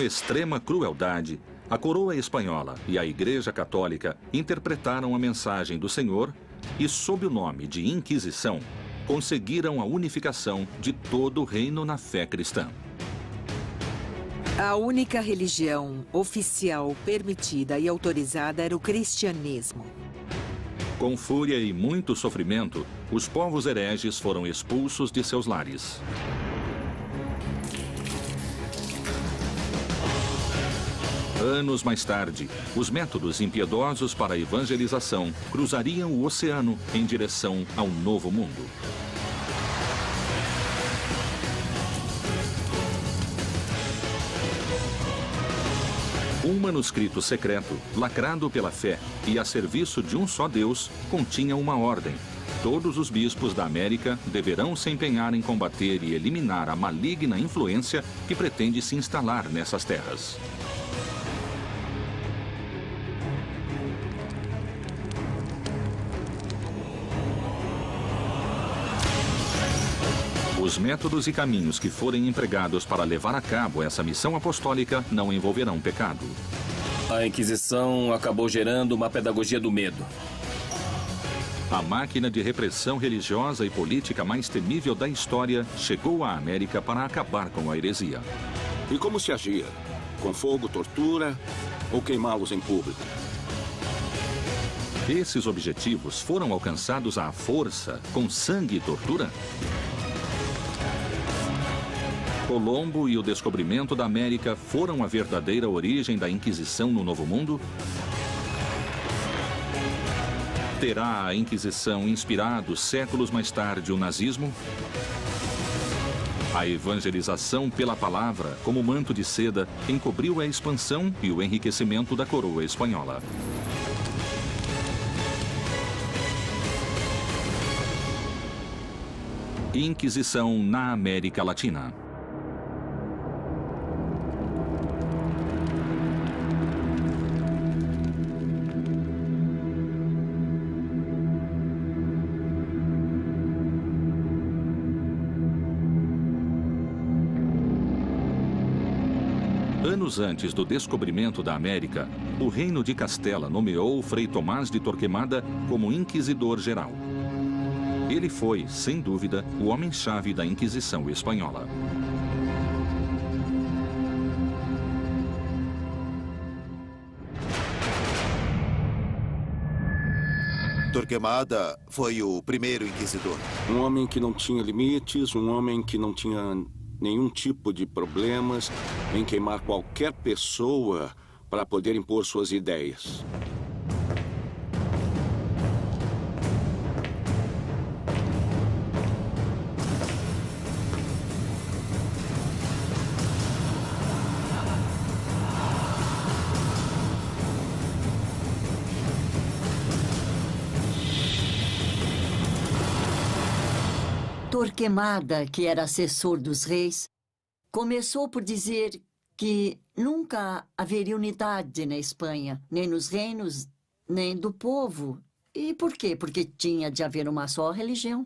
extrema crueldade, a coroa espanhola e a Igreja Católica interpretaram a mensagem do Senhor e, sob o nome de Inquisição, conseguiram a unificação de todo o reino na fé cristã. A única religião oficial permitida e autorizada era o cristianismo. Com fúria e muito sofrimento, os povos hereges foram expulsos de seus lares. Anos mais tarde, os métodos impiedosos para a evangelização cruzariam o oceano em direção ao Novo Mundo. Um manuscrito secreto, lacrado pela fé e a serviço de um só Deus, continha uma ordem. Todos os bispos da América deverão se empenhar em combater e eliminar a maligna influência que pretende se instalar nessas terras. Os métodos e caminhos que forem empregados para levar a cabo essa missão apostólica não envolverão pecado. A Inquisição acabou gerando uma pedagogia do medo. A máquina de repressão religiosa e política mais temível da história chegou à América para acabar com a heresia. E como se agia? Com fogo, tortura ou queimá-los em público? Esses objetivos foram alcançados à força, com sangue e tortura? Colombo e o descobrimento da América foram a verdadeira origem da Inquisição no Novo Mundo? Terá a Inquisição inspirado séculos mais tarde o nazismo? A evangelização pela palavra, como manto de seda, encobriu a expansão e o enriquecimento da coroa espanhola. Inquisição na América Latina. Anos antes do descobrimento da América, o Reino de Castela nomeou Frei Tomás de Torquemada como Inquisidor Geral. Ele foi, sem dúvida, o homem-chave da Inquisição espanhola. Torquemada foi o primeiro inquisidor. Um homem que não tinha limites, um homem que não tinha nenhum tipo de problemas em queimar qualquer pessoa para poder impor suas ideias. Torquemada, que era assessor dos reis, começou por dizer que nunca haveria unidade na Espanha, nem nos reinos, nem do povo. E por quê? Porque tinha de haver uma só religião.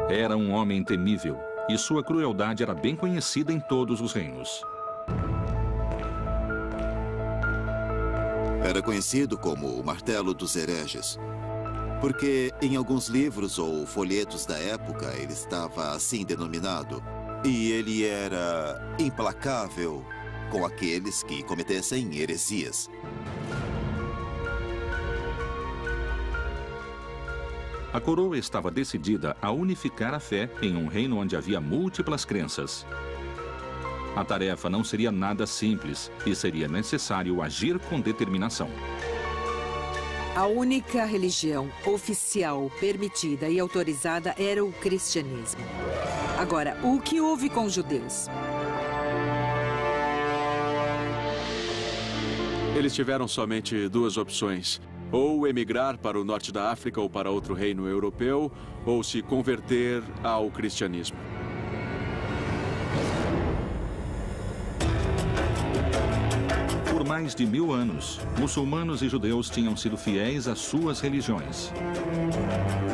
Era um homem temível, e sua crueldade era bem conhecida em todos os reinos. Era conhecido como o Martelo dos Hereges, porque em alguns livros ou folhetos da época ele estava assim denominado. E ele era implacável com aqueles que cometessem heresias. A coroa estava decidida a unificar a fé em um reino onde havia múltiplas crenças. A tarefa não seria nada simples e seria necessário agir com determinação. A única religião oficial permitida e autorizada era o cristianismo. Agora, o que houve com os judeus? Eles tiveram somente duas opções: ou emigrar para o norte da África ou para outro reino europeu, ou se converter ao cristianismo. Por mais de 1000 anos, muçulmanos e judeus tinham sido fiéis às suas religiões.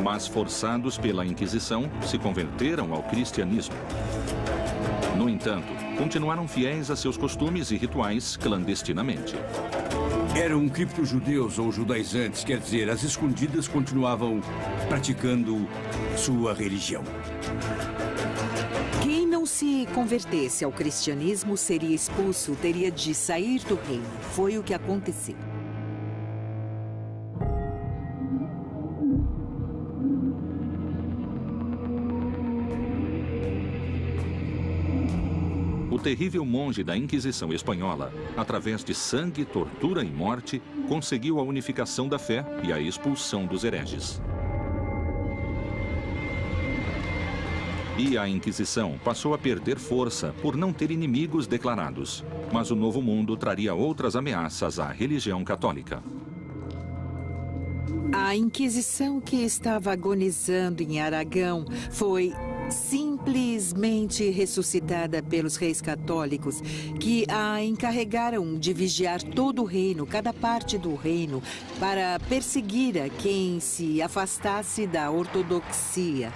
Mas, forçados pela Inquisição, se converteram ao cristianismo. No entanto, continuaram fiéis a seus costumes e rituais clandestinamente. Eram cripto-judeus ou judaizantes, quer dizer, às escondidas continuavam praticando sua religião. Quem não se convertesse ao cristianismo seria expulso, teria de sair do reino. Foi o que aconteceu. O terrível monge da Inquisição espanhola, através de sangue, tortura e morte, conseguiu a unificação da fé e a expulsão dos hereges. E a Inquisição passou a perder força por não ter inimigos declarados. Mas o Novo Mundo traria outras ameaças à religião católica. A Inquisição, que estava agonizando em Aragão, foi simplesmente ressuscitada pelos reis católicos, que a encarregaram de vigiar todo o reino, cada parte do reino, para perseguir a quem se afastasse da ortodoxia.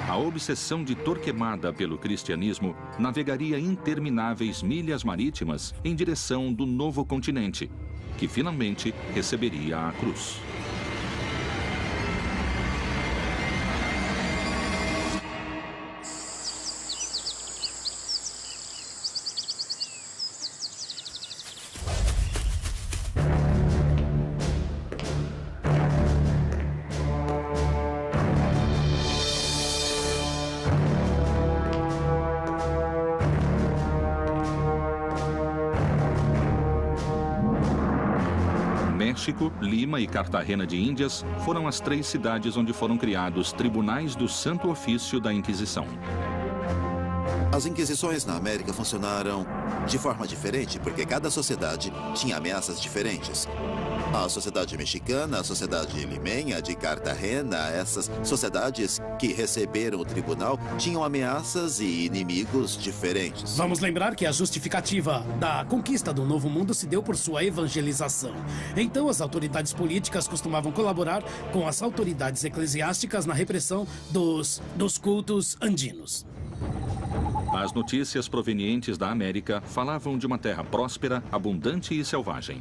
A obsessão de Torquemada pelo cristianismo navegaria intermináveis milhas marítimas em direção do novo continente, que finalmente receberia a cruz. México, Lima e Cartagena de Índias foram as 3 cidades onde foram criados tribunais do Santo Ofício da Inquisição. As inquisições na América funcionaram de forma diferente, porque cada sociedade tinha ameaças diferentes. A sociedade mexicana, a sociedade limenha de Cartagena, essas sociedades que receberam o tribunal tinham ameaças e inimigos diferentes. Vamos lembrar que a justificativa da conquista do Novo Mundo se deu por sua evangelização. Então, as autoridades políticas costumavam colaborar com as autoridades eclesiásticas na repressão dos cultos andinos. As notícias provenientes da América falavam de uma terra próspera, abundante e selvagem.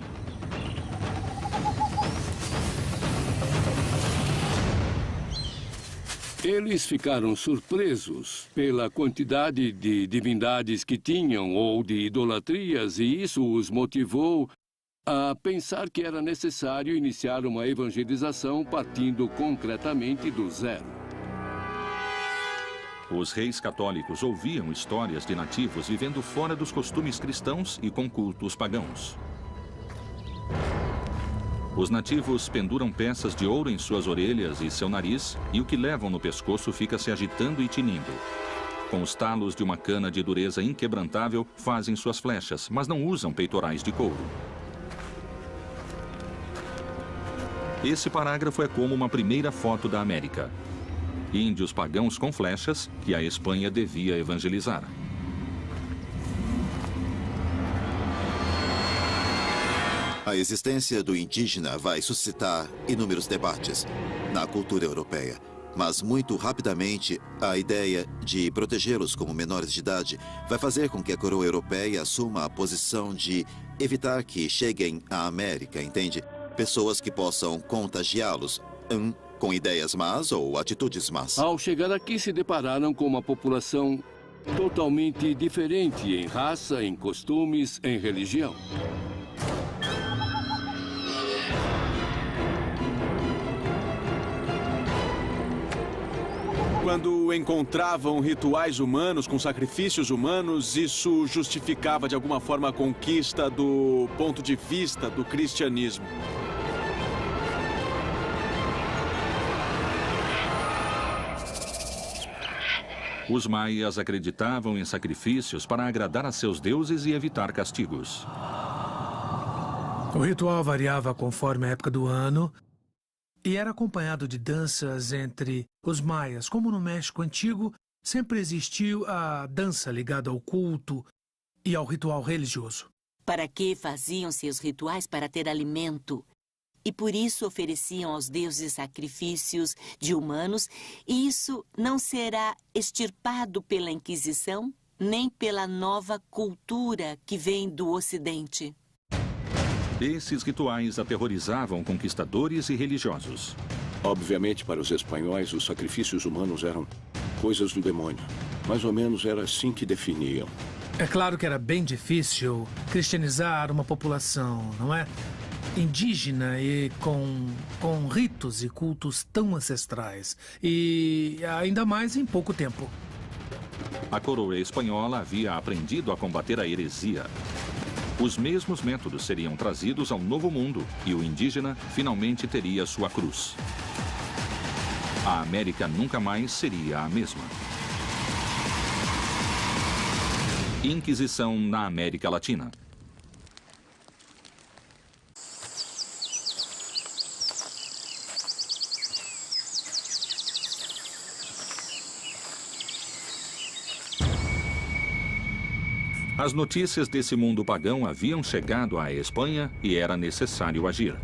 Eles ficaram surpresos pela quantidade de divindades que tinham ou de idolatrias, e isso os motivou a pensar que era necessário iniciar uma evangelização partindo concretamente do zero. Os reis católicos ouviam histórias de nativos vivendo fora dos costumes cristãos e com cultos pagãos. Os nativos penduram peças de ouro em suas orelhas e seu nariz, e o que levam no pescoço fica se agitando e tinindo. Com os talos de uma cana de dureza inquebrantável, fazem suas flechas, mas não usam peitorais de couro. Esse parágrafo é como uma primeira foto da América. Índios pagãos com flechas que a Espanha devia evangelizar. A existência do indígena vai suscitar inúmeros debates na cultura europeia. Mas muito rapidamente, a ideia de protegê-los como menores de idade vai fazer com que a coroa europeia assuma a posição de evitar que cheguem à América, entende? Pessoas que possam contagiá-los com ideias más ou atitudes más. Ao chegar aqui, se depararam com uma população totalmente diferente em raça, em costumes, em religião. Quando encontravam rituais humanos com sacrifícios humanos, isso justificava de alguma forma a conquista do ponto de vista do cristianismo. Os maias acreditavam em sacrifícios para agradar a seus deuses e evitar castigos. O ritual variava conforme a época do ano e era acompanhado de danças entre os maias. Como no México Antigo, sempre existiu a dança ligada ao culto e ao ritual religioso. para que faziam seus rituais para ter alimento. E por isso ofereciam aos deuses sacrifícios de humanos, e isso não será extirpado pela Inquisição, nem pela nova cultura que vem do Ocidente. Esses rituais aterrorizavam conquistadores e religiosos. Obviamente, para os espanhóis, os sacrifícios humanos eram coisas do demônio. Mais ou menos era assim que definiam. É claro que era bem difícil cristianizar uma população, não é? Indígena e com ritos e cultos tão ancestrais. E ainda mais em pouco tempo. A coroa espanhola havia aprendido a combater a heresia. Os mesmos métodos seriam trazidos ao Novo Mundo e o indígena finalmente teria sua cruz. A América nunca mais seria a mesma. Inquisição na América Latina. As notícias desse mundo pagão haviam chegado à Espanha e era necessário agir.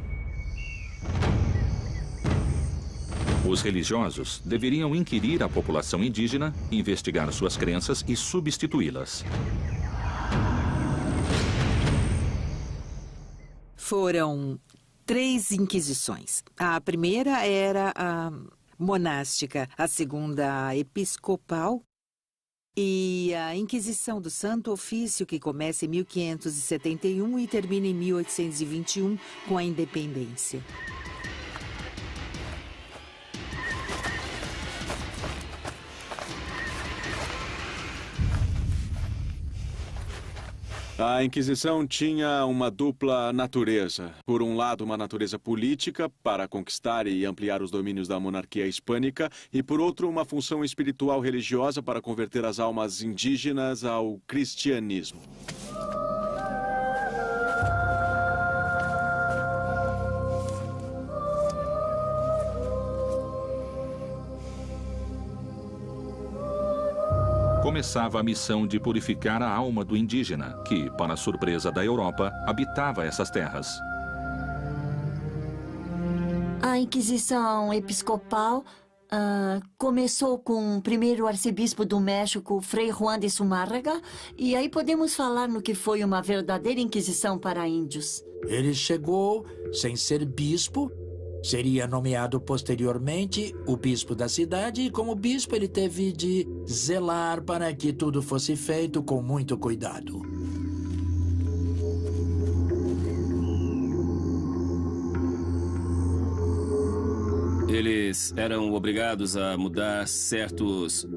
Os religiosos deveriam inquirir a população indígena, investigar suas crenças e substituí-las. Foram 3 inquisições. A primeira era a monástica, a segunda a episcopal e a Inquisição do Santo Ofício, que começa em 1571 e termina em 1821 com a independência. A Inquisição tinha uma dupla natureza. Por um lado, uma natureza política, para conquistar e ampliar os domínios da monarquia hispânica, e por outro, uma função espiritual religiosa para converter as almas indígenas ao cristianismo. Começava a missão de purificar a alma do indígena, que, para a surpresa da Europa, habitava essas terras. A Inquisição Episcopal começou com o primeiro arcebispo do México, Frei Juan de Zumárraga, e aí podemos falar no que foi uma verdadeira inquisição para índios. Ele chegou sem ser bispo. Seria nomeado posteriormente o bispo da cidade e, como bispo, ele teve de zelar para que tudo fosse feito com muito cuidado. Eles eram obrigados a mudar certos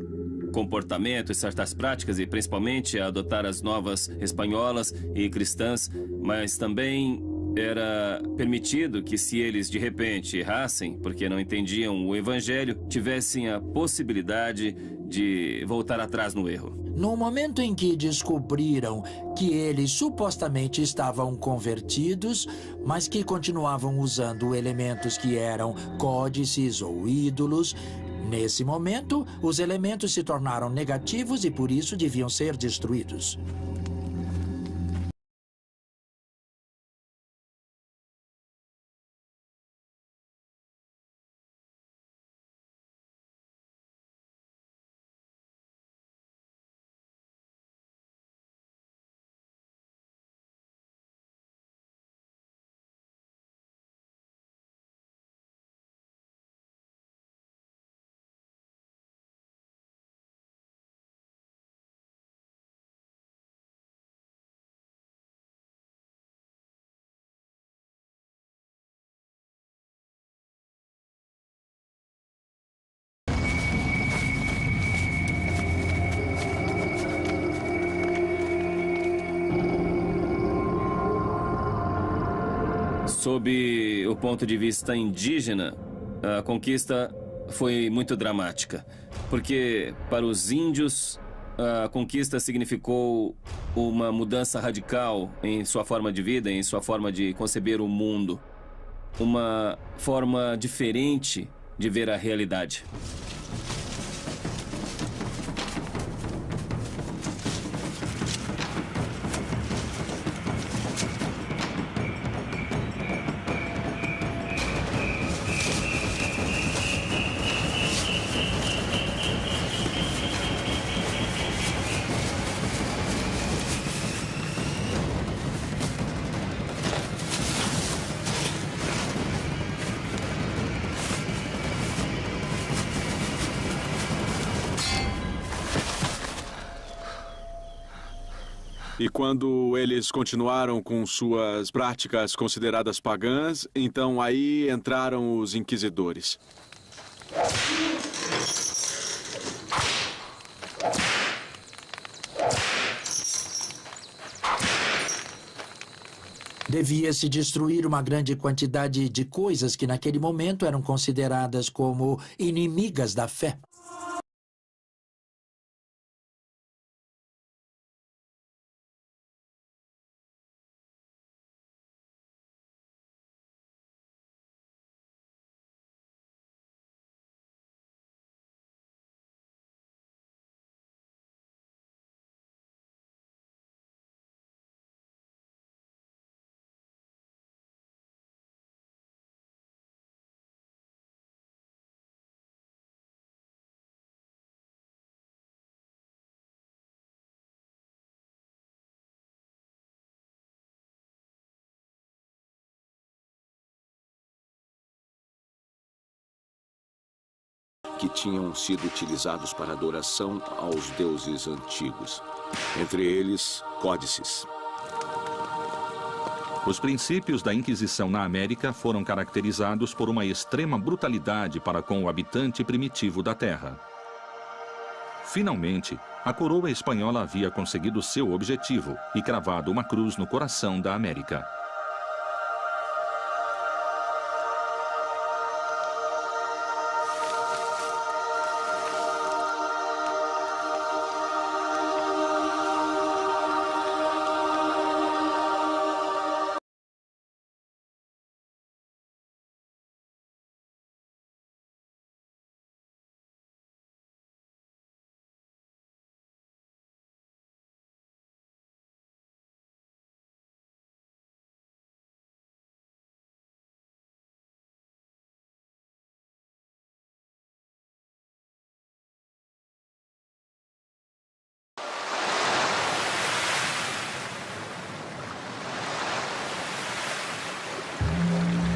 comportamentos, certas práticas e principalmente a adotar as novas espanholas e cristãs, mas também era permitido que, se eles de repente errassem, porque não entendiam o evangelho, tivessem a possibilidade de voltar atrás no erro. No momento em que descobriram que eles supostamente estavam convertidos, mas que continuavam usando elementos que eram códices ou ídolos, nesse momento, os elementos se tornaram negativos e por isso deviam ser destruídos. Sob o ponto de vista indígena, a conquista foi muito dramática, porque para os índios a conquista significou uma mudança radical em sua forma de vida, em sua forma de conceber o mundo, uma forma diferente de ver a realidade. E quando eles continuaram com suas práticas consideradas pagãs, então aí entraram os inquisidores. Devia-se destruir uma grande quantidade de coisas que naquele momento eram consideradas como inimigas da fé. Que tinham sido utilizados para adoração aos deuses antigos, entre eles códices. Os princípios da Inquisição na América foram caracterizados por uma extrema brutalidade para com o habitante primitivo da terra. Finalmente, a coroa espanhola havia conseguido seu objetivo e cravado uma cruz no coração da América.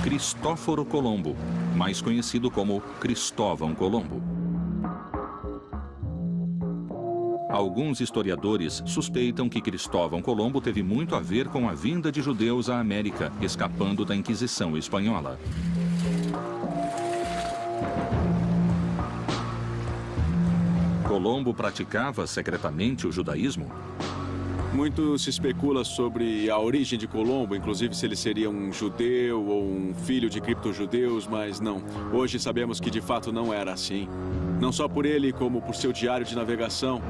Cristóforo Colombo, mais conhecido como Cristóvão Colombo. Alguns historiadores suspeitam que Cristóvão Colombo teve muito a ver com a vinda de judeus à América, escapando da Inquisição espanhola. Colombo praticava secretamente o judaísmo? Muito se especula sobre a origem de Colombo, inclusive se ele seria um judeu ou um filho de criptojudeus, mas não. Hoje sabemos que de fato não era assim. Não só por ele, como por seu diário de navegação,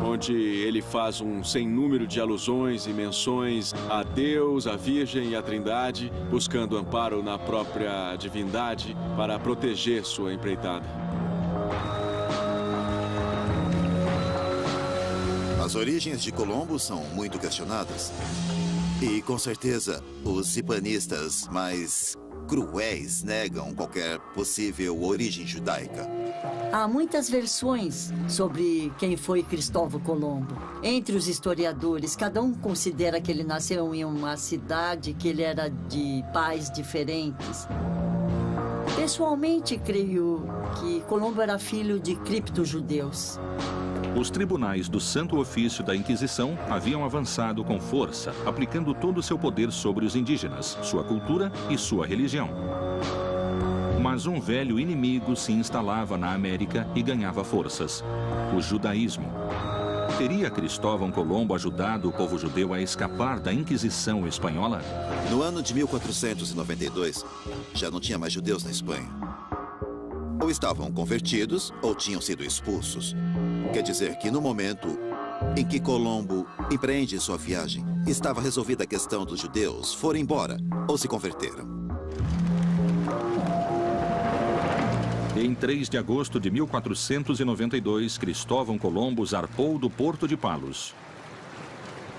onde ele faz um sem número de alusões e menções a Deus, a Virgem e a Trindade, buscando amparo na própria divindade para proteger sua empreitada. As origens de Colombo são muito questionadas. E, com certeza, os hispanistas mais cruéis negam qualquer possível origem judaica. Há muitas versões sobre quem foi Cristóvão Colombo. Entre os historiadores, cada um considera que ele nasceu em uma cidade, que ele era de pais diferentes. Pessoalmente, creio que Colombo era filho de criptojudeus. Os tribunais do Santo Ofício da Inquisição haviam avançado com força, aplicando todo o seu poder sobre os indígenas, sua cultura e sua religião. Mas um velho inimigo se instalava na América e ganhava forças: o judaísmo. Teria Cristóvão Colombo ajudado o povo judeu a escapar da Inquisição espanhola? No ano de 1492, já não tinha mais judeus na Espanha. Ou estavam convertidos ou tinham sido expulsos. Quer dizer que no momento em que Colombo empreende sua viagem, estava resolvida a questão dos judeus, foram embora ou se converteram. Em 3 de agosto de 1492, Cristóvão Colombo zarpou do Porto de Palos.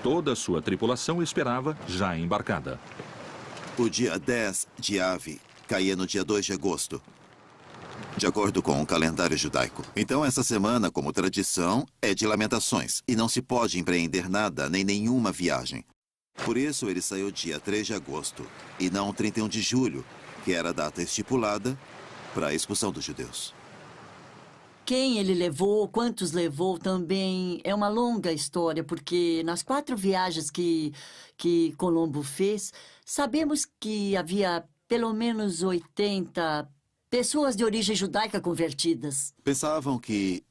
Toda a sua tripulação esperava, já embarcada. O dia 10 de Ave caía no dia 2 de agosto, de acordo com o calendário judaico. Então, essa semana, como tradição, é de lamentações e não se pode empreender nada, nem nenhuma viagem. Por isso, ele saiu dia 3 de agosto e não 31 de julho, que era a data estipulada para a expulsão dos judeus. Quem ele levou, quantos levou também é uma longa história, porque nas 4 viagens que Colombo fez, sabemos que havia pelo menos 80 pessoas de origem judaica convertidas. Pensavam que,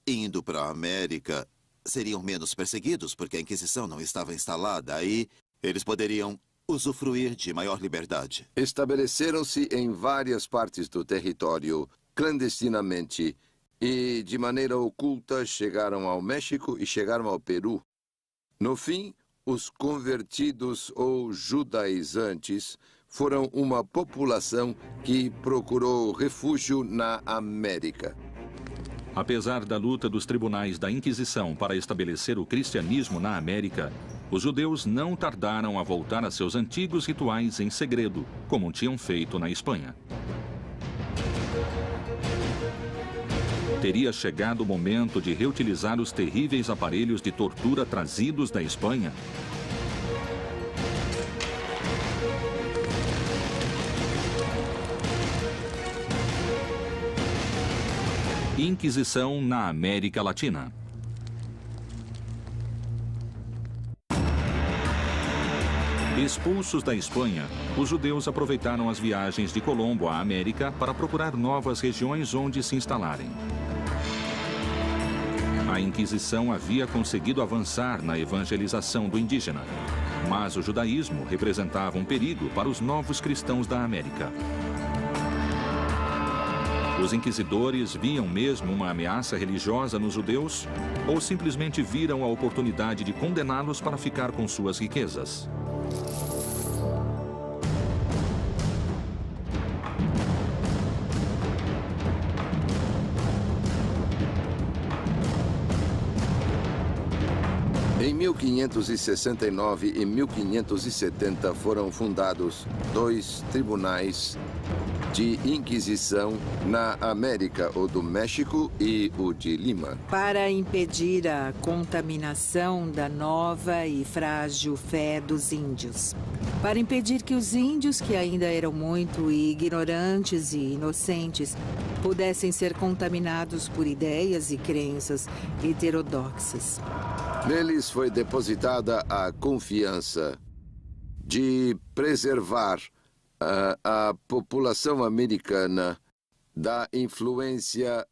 indo para a América, seriam menos perseguidos, porque a Inquisição não estava instalada. Aí, eles poderiam usufruir de maior liberdade. Estabeleceram-se em várias partes do território, clandestinamente, e, de maneira oculta, chegaram ao México e chegaram ao Peru. No fim, os convertidos ou judaizantes foram uma população que procurou refúgio na América. Apesar da luta dos tribunais da Inquisição para estabelecer o cristianismo na América, os judeus não tardaram a voltar a seus antigos rituais em segredo, como tinham feito na Espanha. Teria chegado o momento de reutilizar os terríveis aparelhos de tortura trazidos da Espanha? Inquisição na América Latina. Expulsos da Espanha, os judeus aproveitaram as viagens de Colombo à América para procurar novas regiões onde se instalarem. A Inquisição havia conseguido avançar na evangelização do indígena, mas o judaísmo representava um perigo para os novos cristãos da América. Os inquisidores viam mesmo uma ameaça religiosa nos judeus ou simplesmente viram a oportunidade de condená-los para ficar com suas riquezas? Em 1569 e 1570 foram fundados 2 tribunais de Inquisição na América, o do México e o de Lima. Para impedir a contaminação da nova e frágil fé dos índios. Para impedir que os índios, que ainda eram muito ignorantes e inocentes, pudessem ser contaminados por ideias e crenças heterodoxas. Neles foi depositada a confiança de preservar a população americana da influência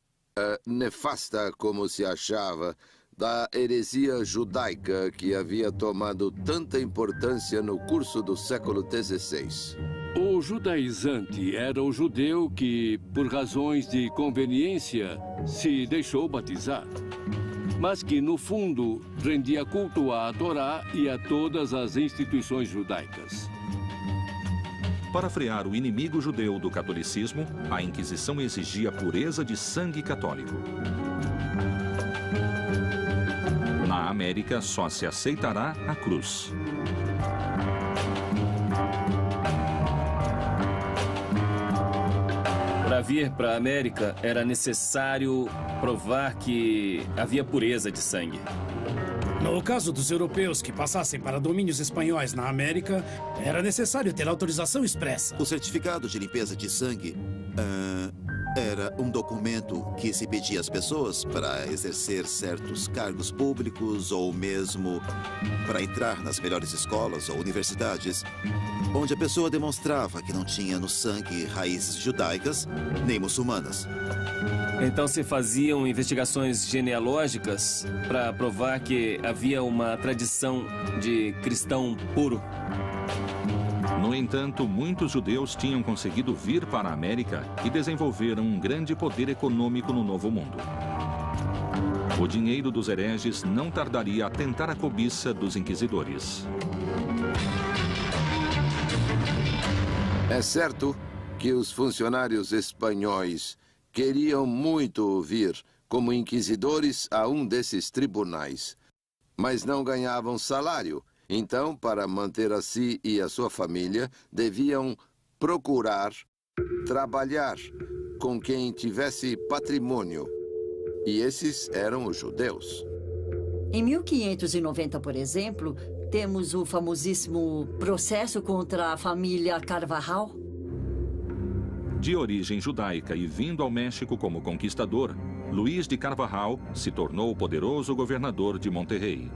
nefasta, como se achava, da heresia judaica que havia tomado tanta importância no curso do século XVI. O judaizante era o judeu que, por razões de conveniência, se deixou batizar, mas que, no fundo, rendia culto à Torá e a todas as instituições judaicas. Para frear o inimigo judeu do catolicismo, a Inquisição exigia pureza de sangue católico. Na América, só se aceitará a cruz. Para vir para a América, era necessário provar que havia pureza de sangue. No caso dos europeus que passassem para domínios espanhóis na América, era necessário ter autorização expressa. O certificado de limpeza de sangue era um documento que se pedia às pessoas para exercer certos cargos públicos ou mesmo para entrar nas melhores escolas ou universidades, onde a pessoa demonstrava que não tinha no sangue raízes judaicas nem muçulmanas. Então se faziam investigações genealógicas para provar que havia uma tradição de cristão puro. No entanto, muitos judeus tinham conseguido vir para a América e desenvolveram um grande poder econômico no Novo Mundo. O dinheiro dos hereges não tardaria a tentar a cobiça dos inquisidores. É certo que os funcionários espanhóis queriam muito vir como inquisidores a um desses tribunais, mas não ganhavam salário. Então, para manter a si e a sua família, deviam procurar trabalhar com quem tivesse patrimônio. E esses eram os judeus. Em 1590, por exemplo, temos o famosíssimo processo contra a família Carvajal. De origem judaica e vindo ao México como conquistador, Luís de Carvajal se tornou o poderoso governador de Monterrey.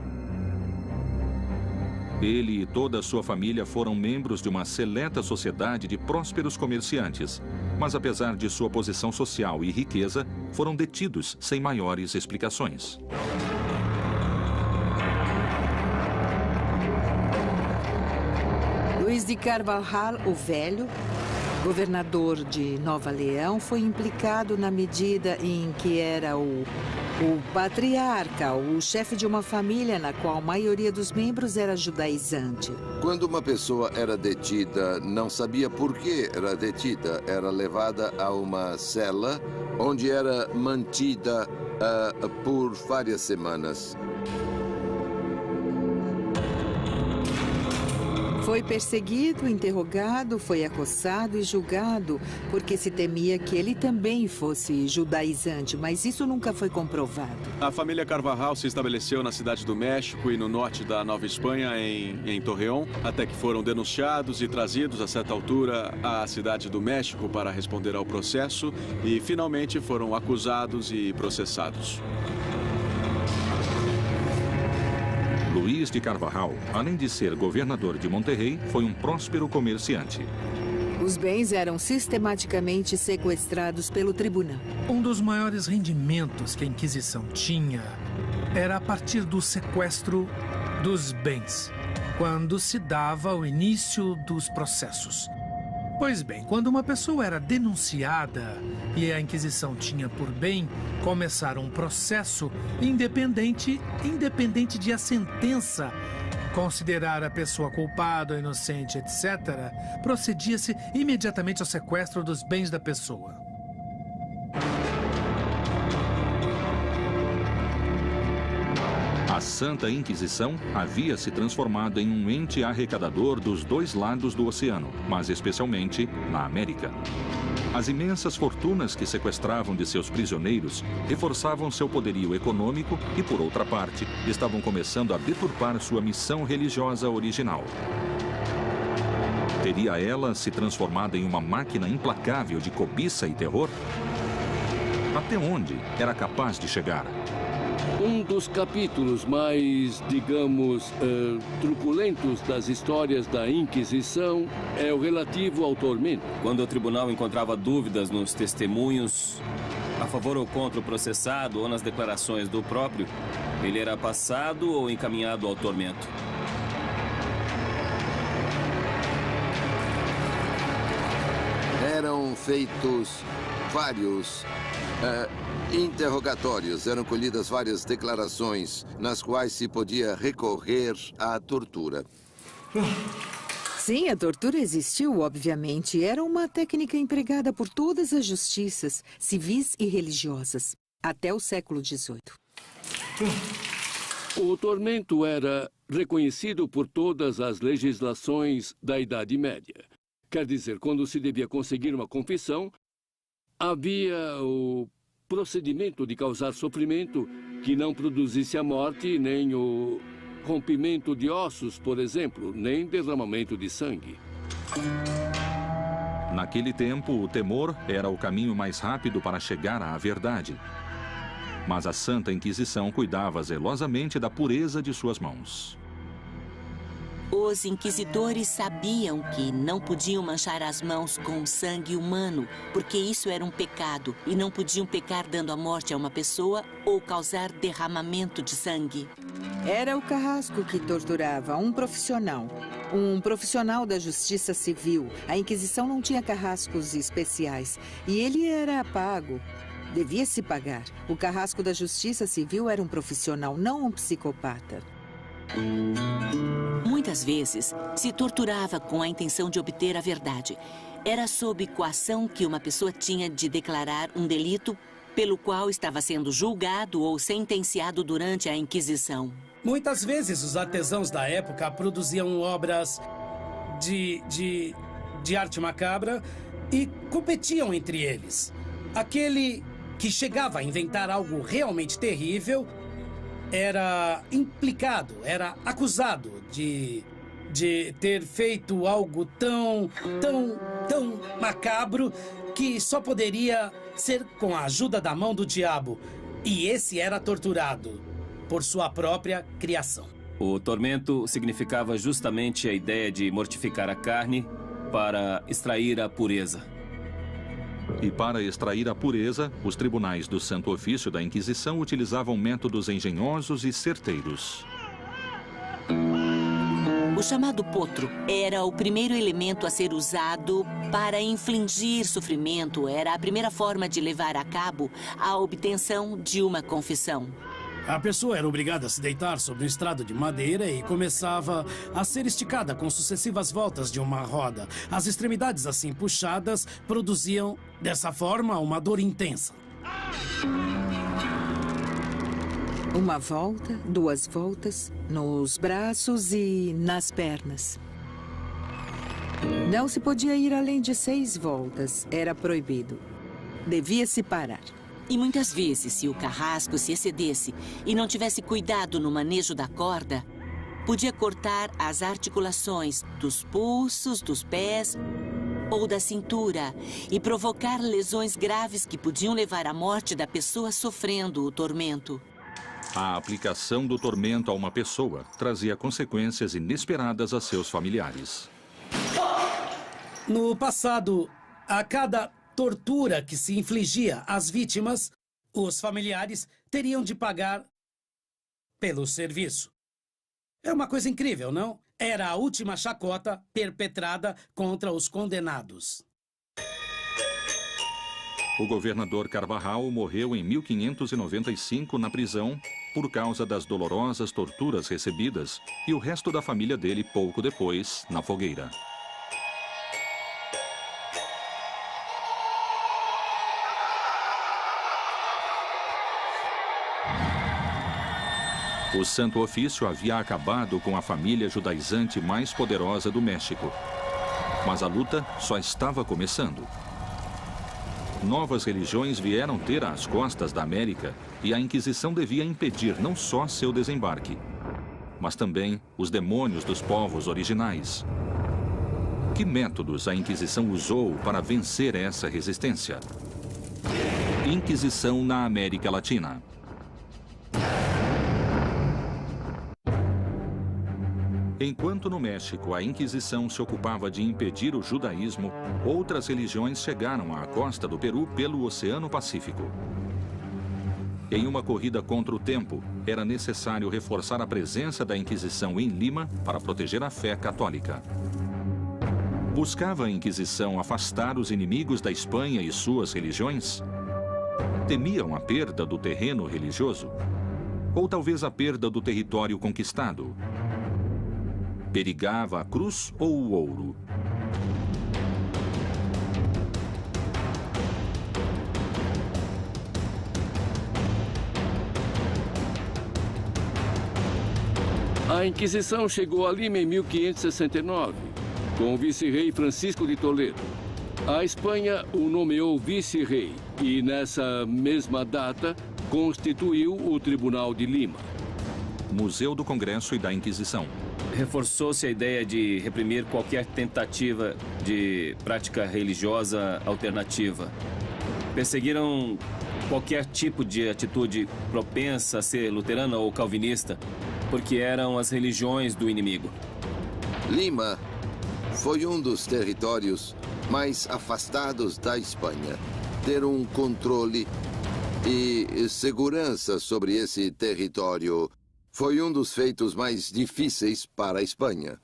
Ele e toda a sua família foram membros de uma seleta sociedade de prósperos comerciantes, mas apesar de sua posição social e riqueza, foram detidos sem maiores explicações. Luís de Carvajal, o Velho, governador de Nova Leão, foi implicado na medida em que era o patriarca, o chefe de uma família na qual a maioria dos membros era judaizante. Quando uma pessoa era detida, não sabia por que era detida. Era levada a uma cela, onde era mantida por várias semanas. Foi perseguido, interrogado, foi acossado e julgado, porque se temia que ele também fosse judaizante, mas isso nunca foi comprovado. A família Carvajal se estabeleceu na cidade do México e no norte da Nova Espanha, em Torreón, até que foram denunciados e trazidos, a certa altura, à cidade do México para responder ao processo e, finalmente, foram acusados e processados. Luís de Carvajal, além de ser governador de Monterrey, foi um próspero comerciante. Os bens eram sistematicamente sequestrados pelo tribunal. Um dos maiores rendimentos que a Inquisição tinha era a partir do sequestro dos bens, quando se dava o início dos processos. Pois bem, quando uma pessoa era denunciada e a Inquisição tinha por bem começar um processo independente de a sentença considerar a pessoa culpada ou inocente, etc., procedia-se imediatamente ao sequestro dos bens da pessoa. A Santa Inquisição havia se transformado em um ente arrecadador dos dois lados do oceano, mas especialmente na América. As imensas fortunas que sequestravam de seus prisioneiros reforçavam seu poderio econômico e, por outra parte, estavam começando a deturpar sua missão religiosa original. Teria ela se transformado em uma máquina implacável de cobiça e terror? Até onde era capaz de chegar? Um dos capítulos mais, digamos, truculentos das histórias da Inquisição é o relativo ao tormento. Quando o tribunal encontrava dúvidas nos testemunhos, a favor ou contra o processado ou nas declarações do próprio, ele era passado ou encaminhado ao tormento. Eram feitos vários interrogatórios, eram colhidas várias declarações nas quais se podia recorrer à tortura. Sim, a tortura existiu, obviamente. Era uma técnica empregada por todas as justiças, civis e religiosas, até o século XVIII. O tormento era reconhecido por todas as legislações da Idade Média. Quer dizer, quando se devia conseguir uma confissão, havia o procedimento de causar sofrimento que não produzisse a morte, nem o rompimento de ossos, por exemplo, nem derramamento de sangue. Naquele tempo, o temor era o caminho mais rápido para chegar à verdade. Mas a Santa Inquisição cuidava zelosamente da pureza de suas mãos. Os inquisidores sabiam que não podiam manchar as mãos com sangue humano, porque isso era um pecado, e não podiam pecar dando a morte a uma pessoa ou causar derramamento de sangue. Era o carrasco que torturava, um profissional da justiça civil. A Inquisição não tinha carrascos especiais, e ele era pago. Devia se pagar. O carrasco da justiça civil era um profissional, não um psicopata. Muitas vezes, se torturava com a intenção de obter a verdade. Era sob coação que uma pessoa tinha de declarar um delito pelo qual estava sendo julgado ou sentenciado durante a Inquisição. Muitas vezes, os artesãos da época produziam obras de arte macabra e competiam entre eles. Aquele que chegava a inventar algo realmente terrível era implicado, era acusado de de ter feito algo tão macabro que só poderia ser com a ajuda da mão do diabo. E esse era torturado por sua própria criação. O tormento significava justamente a ideia de mortificar a carne para extrair a pureza. E para extrair a pureza, os tribunais do Santo Ofício da Inquisição utilizavam métodos engenhosos e certeiros. O chamado potro era o primeiro elemento a ser usado para infligir sofrimento. Era a primeira forma de levar a cabo a obtenção de uma confissão. A pessoa era obrigada a se deitar sobre um estrado de madeira e começava a ser esticada com sucessivas voltas de uma roda. As extremidades assim puxadas produziam, dessa forma, uma dor intensa. Uma volta, 2 voltas, nos braços e nas pernas. Não se podia ir além de 6 voltas. Era proibido. Devia-se parar. E muitas vezes, se o carrasco se excedesse e não tivesse cuidado no manejo da corda, podia cortar as articulações dos pulsos, dos pés ou da cintura e provocar lesões graves que podiam levar à morte da pessoa sofrendo o tormento. A aplicação do tormento a uma pessoa trazia consequências inesperadas a seus familiares. No passado, a cada tortura que se infligia às vítimas, os familiares teriam de pagar pelo serviço. É uma coisa incrível, não? Era a última chacota perpetrada contra os condenados. O governador Carvajal morreu em 1595 na prisão por causa das dolorosas torturas recebidas e o resto da família dele pouco depois na fogueira. O Santo Ofício havia acabado com a família judaizante mais poderosa do México. Mas a luta só estava começando. Novas religiões vieram ter às costas da América e a Inquisição devia impedir não só seu desembarque, mas também os demônios dos povos originais. Que métodos a Inquisição usou para vencer essa resistência? Inquisição na América Latina. Enquanto no México a Inquisição se ocupava de impedir o judaísmo, outras religiões chegaram à costa do Peru pelo Oceano Pacífico. Em uma corrida contra o tempo, era necessário reforçar a presença da Inquisição em Lima para proteger a fé católica. Buscava a Inquisição afastar os inimigos da Espanha e suas religiões? Temiam a perda do terreno religioso? Ou talvez a perda do território conquistado? Perigava a cruz ou o ouro? A Inquisição chegou a Lima em 1569, com o vice-rei Francisco de Toledo. A Espanha o nomeou vice-rei e, nessa mesma data, constituiu o Tribunal de Lima. Museu do Congresso e da Inquisição. Reforçou-se a ideia de reprimir qualquer tentativa de prática religiosa alternativa. Perseguiram qualquer tipo de atitude propensa a ser luterana ou calvinista, porque eram as religiões do inimigo. Lima foi um dos territórios mais afastados da Espanha. Ter um controle e segurança sobre esse território foi um dos feitos mais difíceis para a Espanha.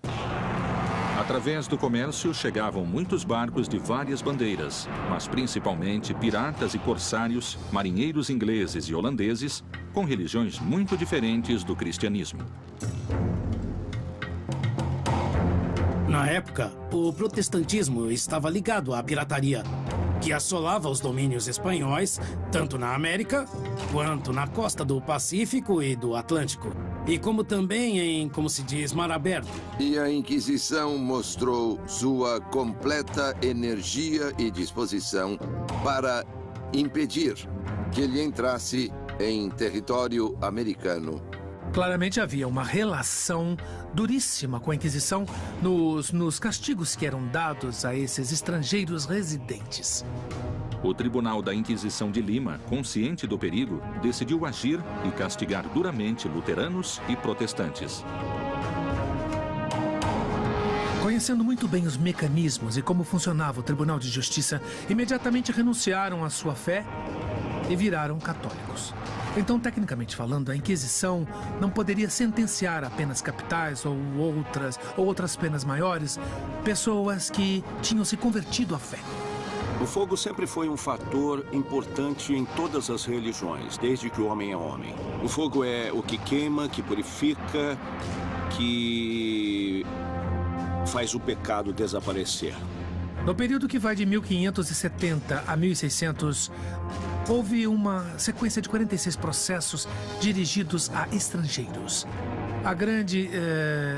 Através do comércio chegavam muitos barcos de várias bandeiras, mas principalmente piratas e corsários, marinheiros ingleses e holandeses, com religiões muito diferentes do cristianismo. Na época, o protestantismo estava ligado à pirataria, que assolava os domínios espanhóis, tanto na América quanto na costa do Pacífico e do Atlântico, e como também em, como se diz, mar aberto. E a Inquisição mostrou sua completa energia e disposição para impedir que ele entrasse em território americano. Claramente havia uma relação duríssima com a Inquisição nos castigos que eram dados a esses estrangeiros residentes. O Tribunal da Inquisição de Lima, consciente do perigo, decidiu agir e castigar duramente luteranos e protestantes. Conhecendo muito bem os mecanismos e como funcionava o Tribunal de Justiça, imediatamente renunciaram à sua fé e viraram católicos. Então, tecnicamente falando, a Inquisição não poderia sentenciar a penas capitais ou outras penas maiores pessoas que tinham se convertido à fé. O fogo sempre foi um fator importante em todas as religiões, desde que o homem é homem. O fogo é o que queima, que purifica, que faz o pecado desaparecer. No período que vai de 1570 a 1600, houve uma sequência de 46 processos dirigidos a estrangeiros. A grande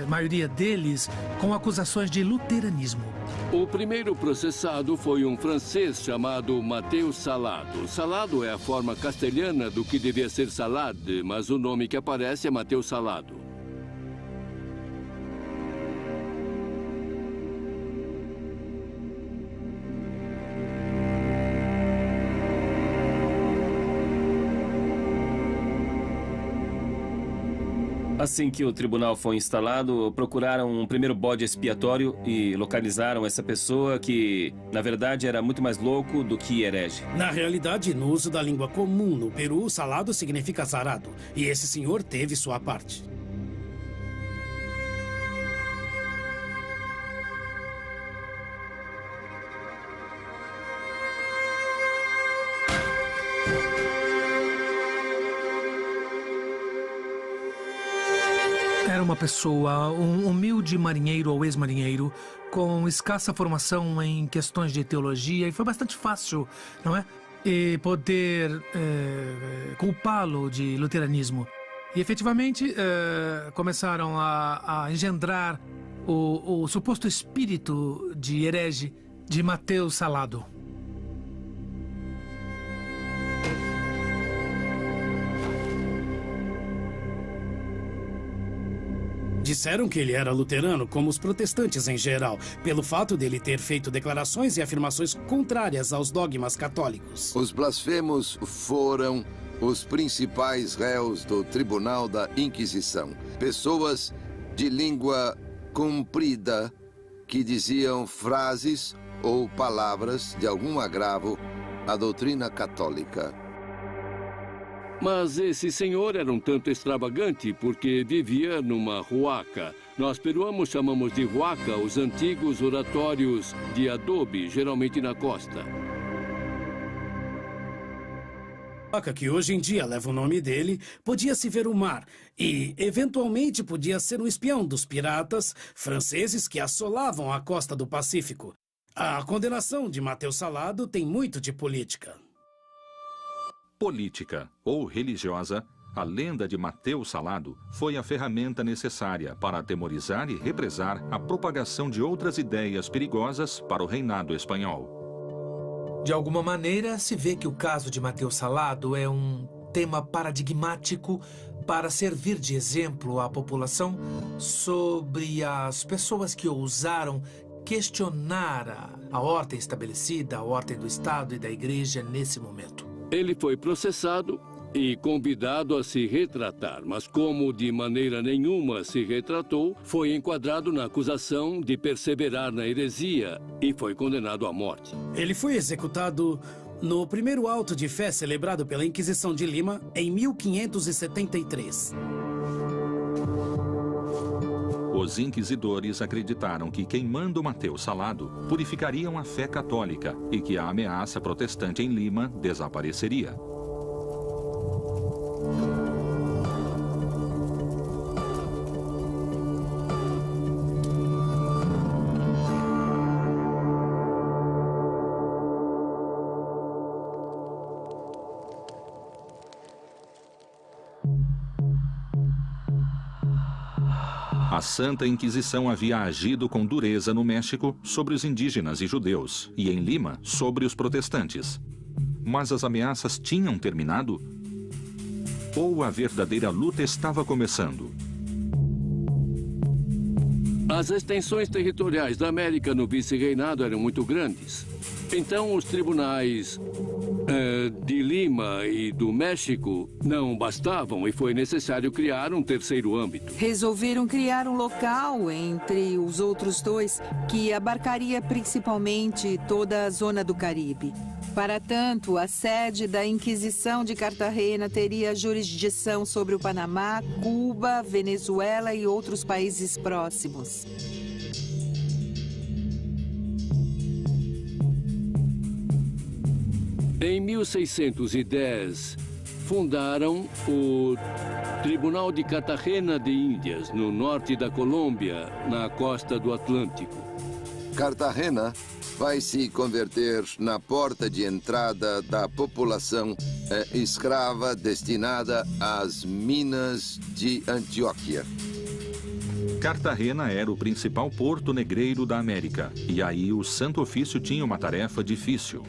maioria deles com acusações de luteranismo. O primeiro processado foi um francês chamado Mateus Salado. Salado é a forma castelhana do que devia ser Salade, mas o nome que aparece é Mateus Salado. Assim que o tribunal foi instalado, procuraram um primeiro bode expiatório e localizaram essa pessoa que, na verdade, era muito mais louco do que herege. Na realidade, no uso da língua comum no Peru, salado significa azarado. E esse senhor teve sua parte. Era uma pessoa, um humilde marinheiro ou ex-marinheiro, com escassa formação em questões de teologia, e foi bastante fácil, não é? E poder culpá-lo de luteranismo. E efetivamente começaram a engendrar o suposto espírito de herege de Mateus Salado. Disseram que ele era luterano, como os protestantes em geral, pelo fato dele ter feito declarações e afirmações contrárias aos dogmas católicos. Os blasfemos foram os principais réus do Tribunal da Inquisição. Pessoas de língua comprida que diziam frases ou palavras de algum agravo à doutrina católica. Mas esse senhor era um tanto extravagante porque vivia numa huaca. Nós peruanos chamamos de huaca os antigos oratórios de adobe, geralmente na costa. A huaca que hoje em dia leva o nome dele podia se ver o mar e, eventualmente, podia ser um espião dos piratas franceses que assolavam a costa do Pacífico. A condenação de Mateus Salado tem muito de política. Política ou religiosa, a lenda de Mateus Salado foi a ferramenta necessária para atemorizar e represar a propagação de outras ideias perigosas para o reinado espanhol. De alguma maneira, se vê que o caso de Mateus Salado é um tema paradigmático para servir de exemplo à população sobre as pessoas que ousaram questionar a ordem estabelecida, a ordem do Estado e da Igreja nesse momento. Ele foi processado e convidado a se retratar, mas como de maneira nenhuma se retratou, foi enquadrado na acusação de perseverar na heresia e foi condenado à morte. Ele foi executado no primeiro auto de fé celebrado pela Inquisição de Lima em 1573. Os inquisidores acreditaram que queimando Mateus Salado purificariam a fé católica e que a ameaça protestante em Lima desapareceria. A Santa Inquisição havia agido com dureza no México sobre os indígenas e judeus, e em Lima sobre os protestantes. Mas as ameaças tinham terminado? Ou a verdadeira luta estava começando? As extensões territoriais da América no vice-reinado eram muito grandes. Então, os tribunais de Lima e do México não bastavam e foi necessário criar um terceiro âmbito. Resolveram criar um local entre os outros dois que abarcaria principalmente toda a zona do Caribe. Para tanto, a sede da Inquisição de Cartagena teria jurisdição sobre o Panamá, Cuba, Venezuela e outros países próximos. Em 1610, fundaram o Tribunal de Cartagena de Índias, no norte da Colômbia, na costa do Atlântico. Cartagena vai se converter na porta de entrada da população escrava destinada às minas de Antioquia. Cartagena era o principal porto negreiro da América, e aí o Santo Ofício tinha uma tarefa difícil.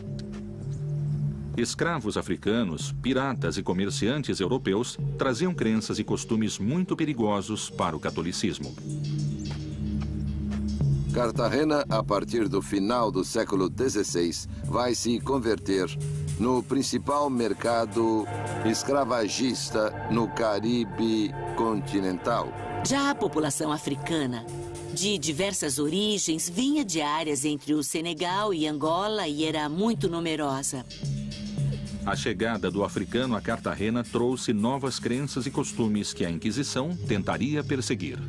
Escravos africanos, piratas e comerciantes europeus traziam crenças e costumes muito perigosos para o catolicismo. Cartagena, a partir do final do século XVI, vai se converter no principal mercado escravagista no Caribe continental. Já a população africana, de diversas origens, vinha de áreas entre o Senegal e Angola e era muito numerosa. A chegada do africano a Cartagena trouxe novas crenças e costumes que a Inquisição tentaria perseguir.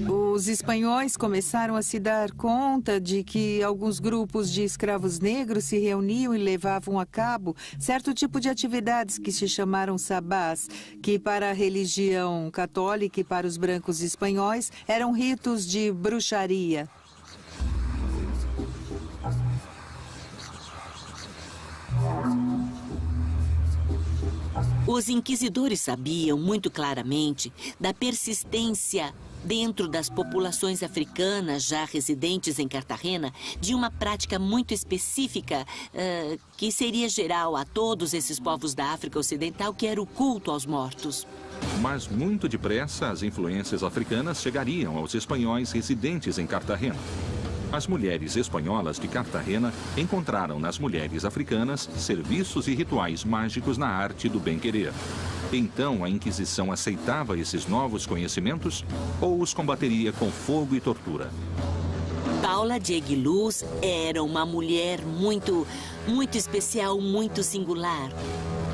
Os espanhóis começaram a se dar conta de que alguns grupos de escravos negros se reuniam e levavam a cabo certo tipo de atividades que se chamaram sabás, que para a religião católica e para os brancos espanhóis eram ritos de bruxaria. Os inquisidores sabiam muito claramente da persistência dentro das populações africanas já residentes em Cartagena de uma prática muito específica que seria geral a todos esses povos da África Ocidental, que era o culto aos mortos. Mas muito depressa as influências africanas chegariam aos espanhóis residentes em Cartagena. As mulheres espanholas de Cartagena encontraram nas mulheres africanas serviços e rituais mágicos na arte do bem-querer. Então a Inquisição aceitava esses novos conhecimentos ou os combateria com fogo e tortura? Paula de Aguiluz era uma mulher muito especial, muito singular.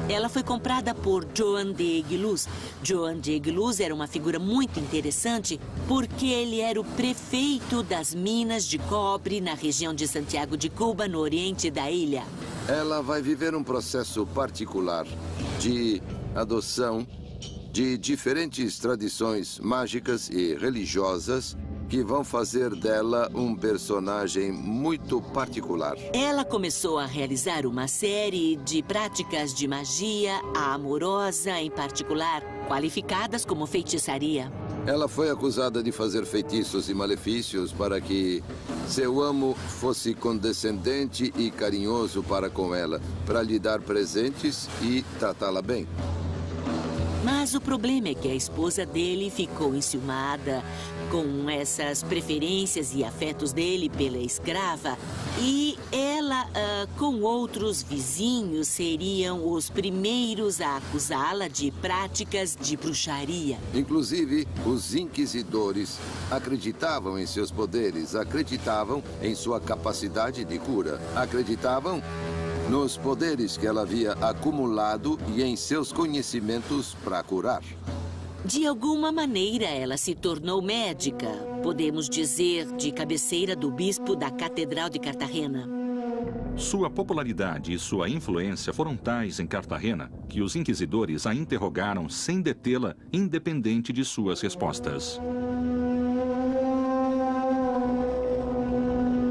Ela foi comprada por Joan de Aguiluz. Joan de Aguiluz era uma figura muito interessante porque ele era o prefeito das minas de cobre na região de Santiago de Cuba, no oriente da ilha. Ela vai viver um processo particular de adoção de diferentes tradições mágicas e religiosas que vão fazer dela um personagem muito particular. Ela começou a realizar uma série de práticas de magia, a amorosa em particular, qualificadas como feitiçaria. Ela foi acusada de fazer feitiços e malefícios para que seu amo fosse condescendente e carinhoso para com ela, para lhe dar presentes e tratá-la bem. Mas o problema é que a esposa dele ficou enciumada com essas preferências e afetos dele pela escrava. E ela, com outros vizinhos, seriam os primeiros a acusá-la de práticas de bruxaria. Inclusive, os inquisidores acreditavam em seus poderes, acreditavam em sua capacidade de cura, acreditavam nos poderes que ela havia acumulado e em seus conhecimentos para curar. De alguma maneira, ela se tornou médica, podemos dizer, de cabeceira do bispo da Catedral de Cartagena. Sua popularidade e sua influência foram tais em Cartagena que os inquisidores a interrogaram sem detê-la, independente de suas respostas.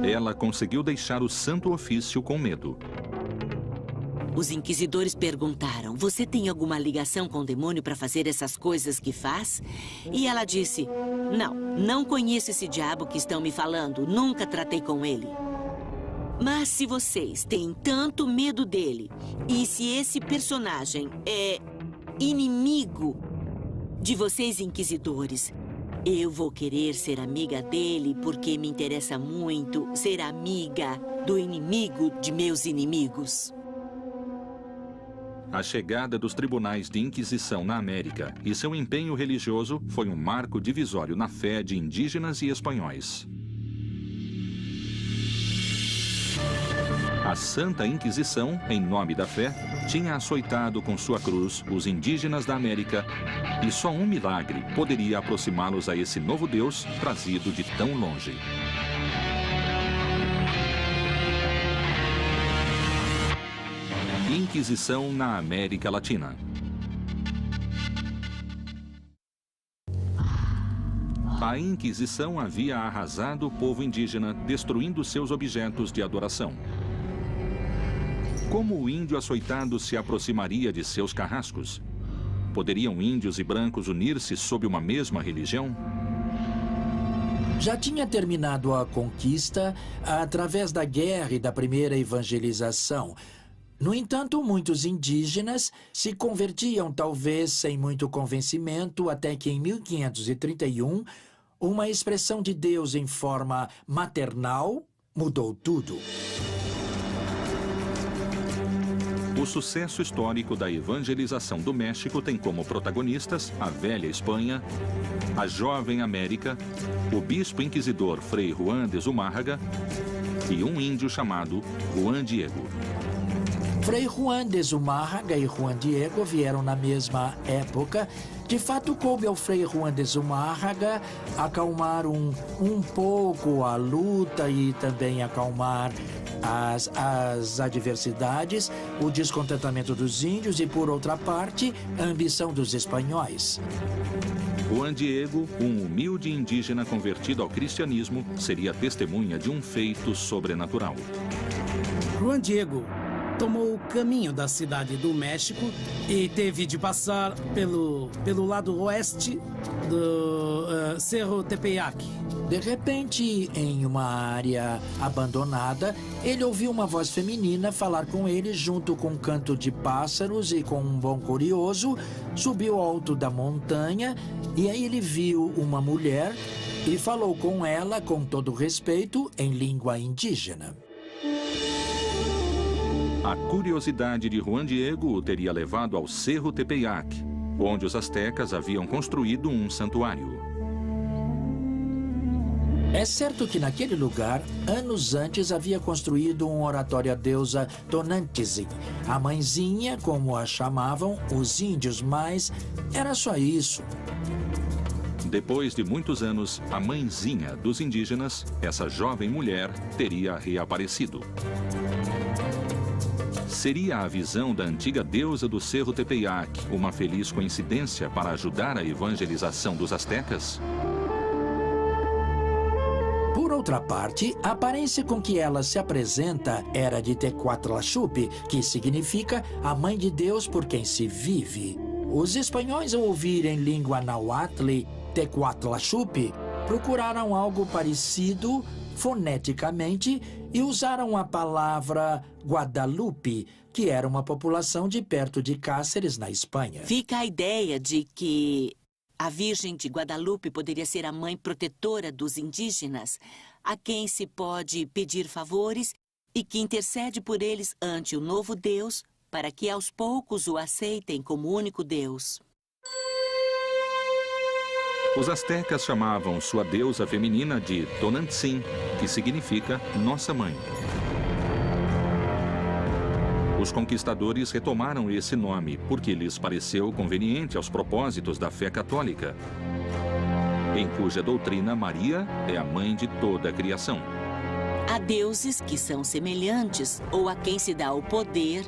Ela conseguiu deixar o Santo Ofício com medo. Os inquisidores perguntaram: você tem alguma ligação com o demônio para fazer essas coisas que faz? E ela disse: não conheço esse diabo que estão me falando, nunca tratei com ele. Mas se vocês têm tanto medo dele, e se esse personagem é inimigo de vocês inquisidores, eu vou querer ser amiga dele porque me interessa muito ser amiga do inimigo de meus inimigos. A chegada dos tribunais de Inquisição na América e seu empenho religioso foi um marco divisório na fé de indígenas e espanhóis. A Santa Inquisição, em nome da fé, tinha açoitado com sua cruz os indígenas da América e só um milagre poderia aproximá-los a esse novo Deus trazido de tão longe. Inquisição na América Latina. A Inquisição havia arrasado o povo indígena, destruindo seus objetos de adoração. Como o índio açoitado se aproximaria de seus carrascos? Poderiam índios e brancos unir-se sob uma mesma religião? Já tinha terminado a conquista através da guerra e da primeira evangelização. No entanto, muitos indígenas se convertiam, talvez sem muito convencimento, até que em 1531, uma expressão de Deus em forma maternal mudou tudo. O sucesso histórico da evangelização do México tem como protagonistas a velha Espanha, a jovem América, o bispo inquisidor Frei Juan de Zumárraga e um índio chamado Juan Diego. Frei Juan de Zumárraga e Juan Diego vieram na mesma época. De fato, coube ao Frei Juan de Zumárraga acalmar um pouco a luta e também acalmar as adversidades, o descontentamento dos índios e, por outra parte, a ambição dos espanhóis. Juan Diego, um humilde indígena convertido ao cristianismo, seria testemunha de um feito sobrenatural. Juan Diego tomou o caminho da cidade do México e teve de passar pelo lado oeste do Cerro Tepeyac. De repente, em uma área abandonada, ele ouviu uma voz feminina falar com ele junto com um canto de pássaros e com um bom curioso, subiu ao alto da montanha e aí ele viu uma mulher e falou com ela com todo respeito em língua indígena. A curiosidade de Juan Diego o teria levado ao Cerro Tepeyac, onde os astecas haviam construído um santuário. É certo que naquele lugar, anos antes, havia construído um oratório à deusa Tonantzin, a mãezinha, como a chamavam os índios, mas era só isso. Depois de muitos anos, a mãezinha dos indígenas, essa jovem mulher, teria reaparecido. Seria a visão da antiga deusa do Cerro Tepeyac uma feliz coincidência para ajudar a evangelização dos astecas? Por outra parte, a aparência com que ela se apresenta era de Tecuatlaxupi, que significa a mãe de Deus por quem se vive. Os espanhóis, ao ouvirem língua nahuatl, Tecuatlaxupi, procuraram algo parecido foneticamente e usaram a palavra Guadalupe, que era uma população de perto de Cáceres, na Espanha. Fica a ideia de que a Virgem de Guadalupe poderia ser a mãe protetora dos indígenas, a quem se pode pedir favores e que intercede por eles ante o novo Deus para que aos poucos o aceitem como único Deus. Os astecas chamavam sua deusa feminina de Tonantzin, que significa Nossa Mãe. Os conquistadores retomaram esse nome porque lhes pareceu conveniente aos propósitos da fé católica, em cuja doutrina Maria é a mãe de toda a criação. Há deuses que são semelhantes ou a quem se dá o poder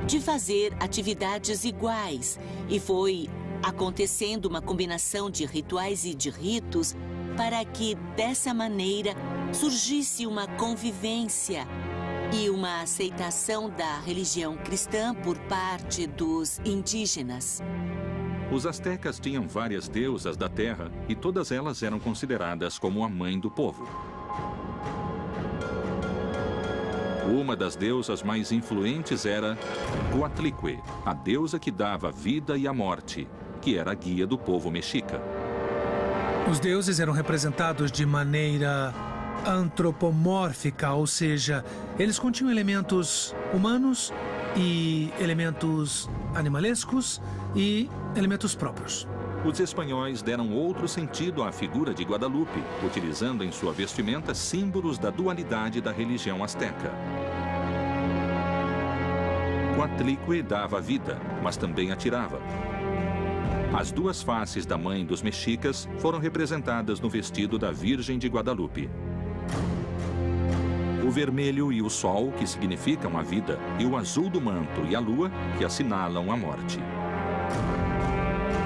de fazer atividades iguais, e foi acontecendo uma combinação de rituais e de ritos para que, dessa maneira, surgisse uma convivência e uma aceitação da religião cristã por parte dos indígenas. Os astecas tinham várias deusas da terra e todas elas eram consideradas como a mãe do povo. Uma das deusas mais influentes era Coatlicue, a deusa que dava a vida e a morte, que era a guia do povo mexica. Os deuses eram representados de maneira antropomórfica, ou seja, eles continham elementos humanos e elementos animalescos e elementos próprios. Os espanhóis deram outro sentido à figura de Guadalupe, utilizando em sua vestimenta símbolos da dualidade da religião asteca. Coatlicue dava vida, mas também atirava. As duas faces da mãe dos mexicas foram representadas no vestido da Virgem de Guadalupe. O vermelho e o sol, que significam a vida, e o azul do manto e a lua, que assinalam a morte.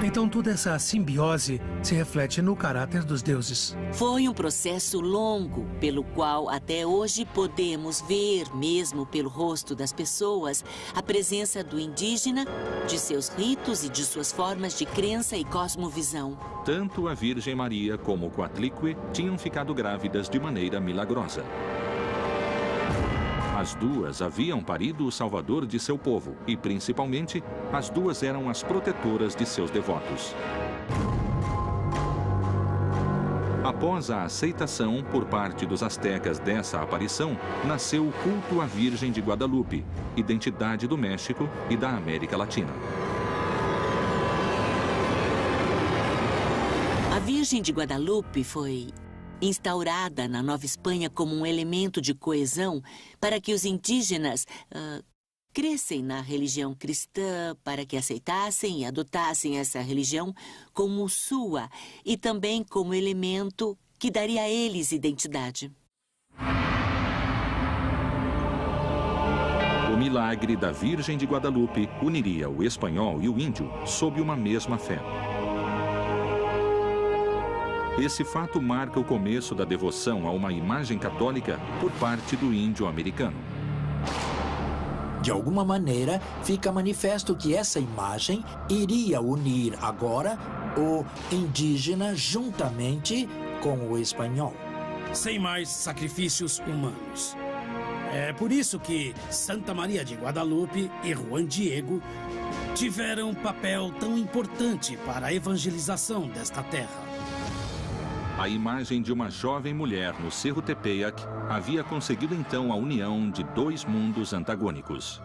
Então toda essa simbiose se reflete no caráter dos deuses. Foi um processo longo, pelo qual até hoje podemos ver, mesmo pelo rosto das pessoas, a presença do indígena, de seus ritos e de suas formas de crença e cosmovisão. Tanto a Virgem Maria como Coatlicue tinham ficado grávidas de maneira milagrosa. As duas haviam parido o salvador de seu povo e, principalmente, as duas eram as protetoras de seus devotos. Após a aceitação por parte dos astecas dessa aparição, nasceu o culto à Virgem de Guadalupe, identidade do México e da América Latina. A Virgem de Guadalupe foi instaurada na Nova Espanha como um elemento de coesão para que os indígenas crescem na religião cristã, para que aceitassem e adotassem essa religião como sua e também como elemento que daria a eles identidade. O milagre da Virgem de Guadalupe uniria o espanhol e o índio sob uma mesma fé. Esse fato marca o começo da devoção a uma imagem católica por parte do índio americano. De alguma maneira, fica manifesto que essa imagem iria unir agora o indígena juntamente com o espanhol. Sem mais sacrifícios humanos. É por isso que Santa Maria de Guadalupe e Juan Diego tiveram um papel tão importante para a evangelização desta terra. A imagem de uma jovem mulher no Cerro Tepeyac havia conseguido então a união de dois mundos antagônicos.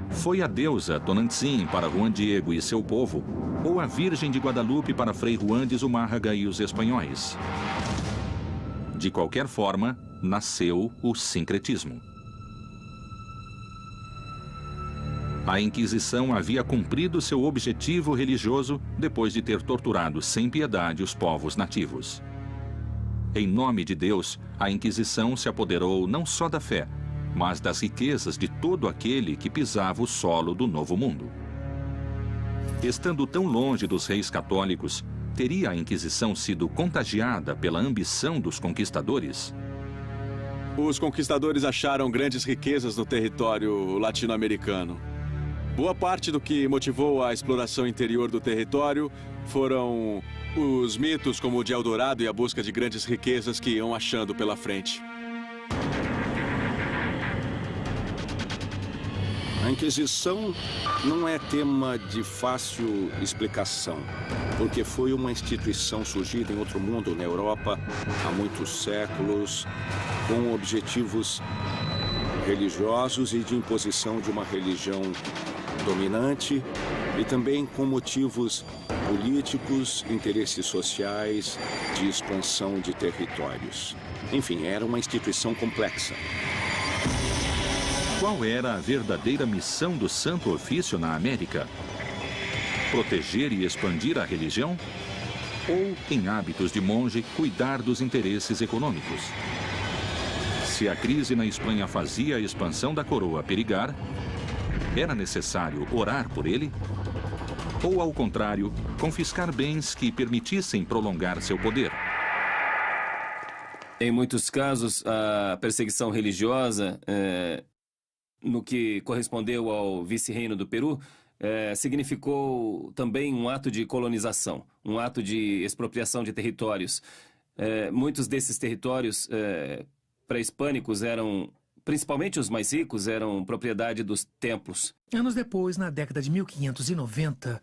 Foi a deusa Tonantzin para Juan Diego e seu povo, ou a Virgem de Guadalupe para Frei Juan de Zumárraga e os espanhóis? De qualquer forma, nasceu o sincretismo. A Inquisição havia cumprido seu objetivo religioso depois de ter torturado sem piedade os povos nativos. Em nome de Deus, a Inquisição se apoderou não só da fé, mas das riquezas de todo aquele que pisava o solo do Novo Mundo. Estando tão longe dos reis católicos, teria a Inquisição sido contagiada pela ambição dos conquistadores? Os conquistadores acharam grandes riquezas no território latino-americano. Boa parte do que motivou a exploração interior do território foram os mitos como o de Eldorado e a busca de grandes riquezas que iam achando pela frente. A Inquisição não é tema de fácil explicação, porque foi uma instituição surgida em outro mundo, na Europa, há muitos séculos, com objetivos religiosos e de imposição de uma religião dominante e também com motivos políticos, interesses sociais, de expansão de territórios. Enfim, era uma instituição complexa. Qual era a verdadeira missão do Santo Ofício na América? Proteger e expandir a religião? Ou, em hábitos de monge, cuidar dos interesses econômicos? Se a crise na Espanha fazia a expansão da coroa perigar, era necessário orar por ele? Ou, ao contrário, confiscar bens que permitissem prolongar seu poder? Em muitos casos, a perseguição religiosa, no que correspondeu ao vice-reino do Peru, significou também um ato de colonização, um ato de expropriação de territórios. muitos desses territórios pré-hispânicos eram, principalmente os mais ricos, eram propriedade dos templos. Anos depois, na década de 1590,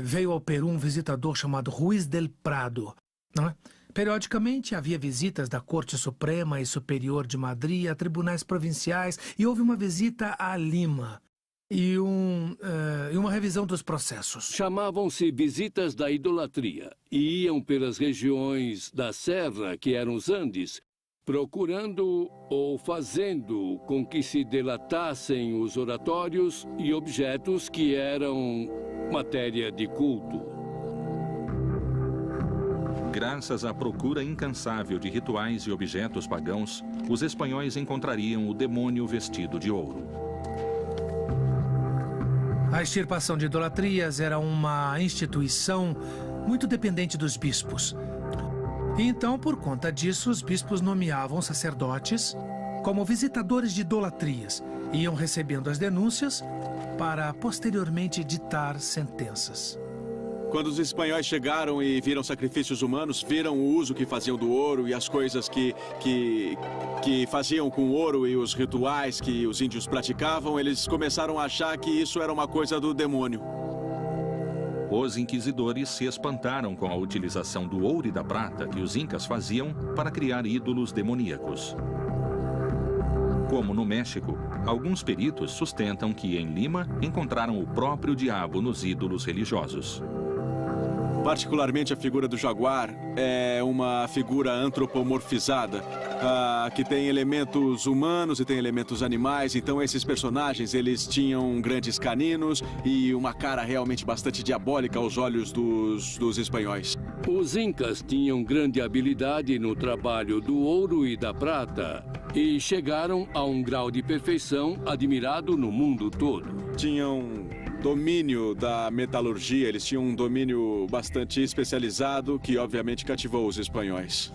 veio ao Peru um visitador chamado Ruiz del Prado, não é? Periodicamente havia visitas da Corte Suprema e Superior de Madrid a tribunais provinciais e houve uma visita a Lima e uma revisão dos processos. Chamavam-se visitas da idolatria e iam pelas regiões da Serra, que eram os Andes, procurando ou fazendo com que se delatassem os oratórios e objetos que eram matéria de culto. Graças à procura incansável de rituais e objetos pagãos, os espanhóis encontrariam o demônio vestido de ouro. A extirpação de idolatrias era uma instituição muito dependente dos bispos. E então, por conta disso, os bispos nomeavam sacerdotes como visitadores de idolatrias e iam recebendo as denúncias para posteriormente ditar sentenças. Quando os espanhóis chegaram e viram sacrifícios humanos, viram o uso que faziam do ouro e as coisas que faziam com o ouro e os rituais que os índios praticavam, eles começaram a achar que isso era uma coisa do demônio. Os inquisidores se espantaram com a utilização do ouro e da prata que os incas faziam para criar ídolos demoníacos. Como no México, alguns peritos sustentam que em Lima encontraram o próprio diabo nos ídolos religiosos. Particularmente a figura do jaguar é uma figura antropomorfizada, que tem elementos humanos e tem elementos animais. Então esses personagens, eles tinham grandes caninos e uma cara realmente bastante diabólica aos olhos dos espanhóis. Os incas tinham grande habilidade no trabalho do ouro e da prata e chegaram a um grau de perfeição admirado no mundo todo. Tinham domínio da metalurgia, eles tinham um domínio bastante especializado que obviamente cativou os espanhóis.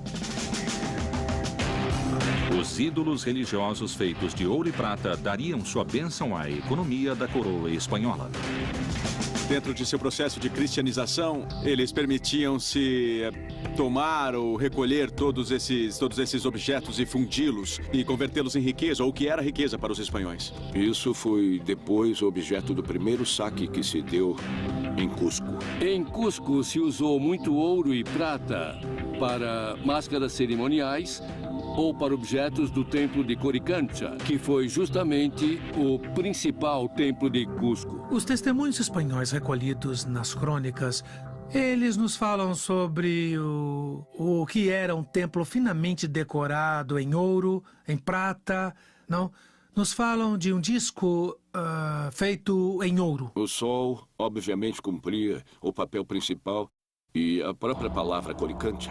Os ídolos religiosos feitos de ouro e prata dariam sua bênção à economia da coroa espanhola. Dentro de seu processo de cristianização, eles permitiam-se tomar ou recolher todos esses objetos e fundi-los e convertê-los em riqueza, ou que era riqueza para os espanhóis. Isso foi depois objeto do primeiro saque que se deu em Cusco. Em Cusco se usou muito ouro e prata para máscaras cerimoniais ou para objetos do templo de Coricancha, que foi justamente o principal templo de Cusco. Os testemunhos espanhóis recolhidos nas crônicas, eles nos falam sobre o que era um templo finamente decorado em ouro, em prata, não? Nos falam de um disco feito em ouro. O sol, obviamente, cumpria o papel principal e a própria palavra Coricancha,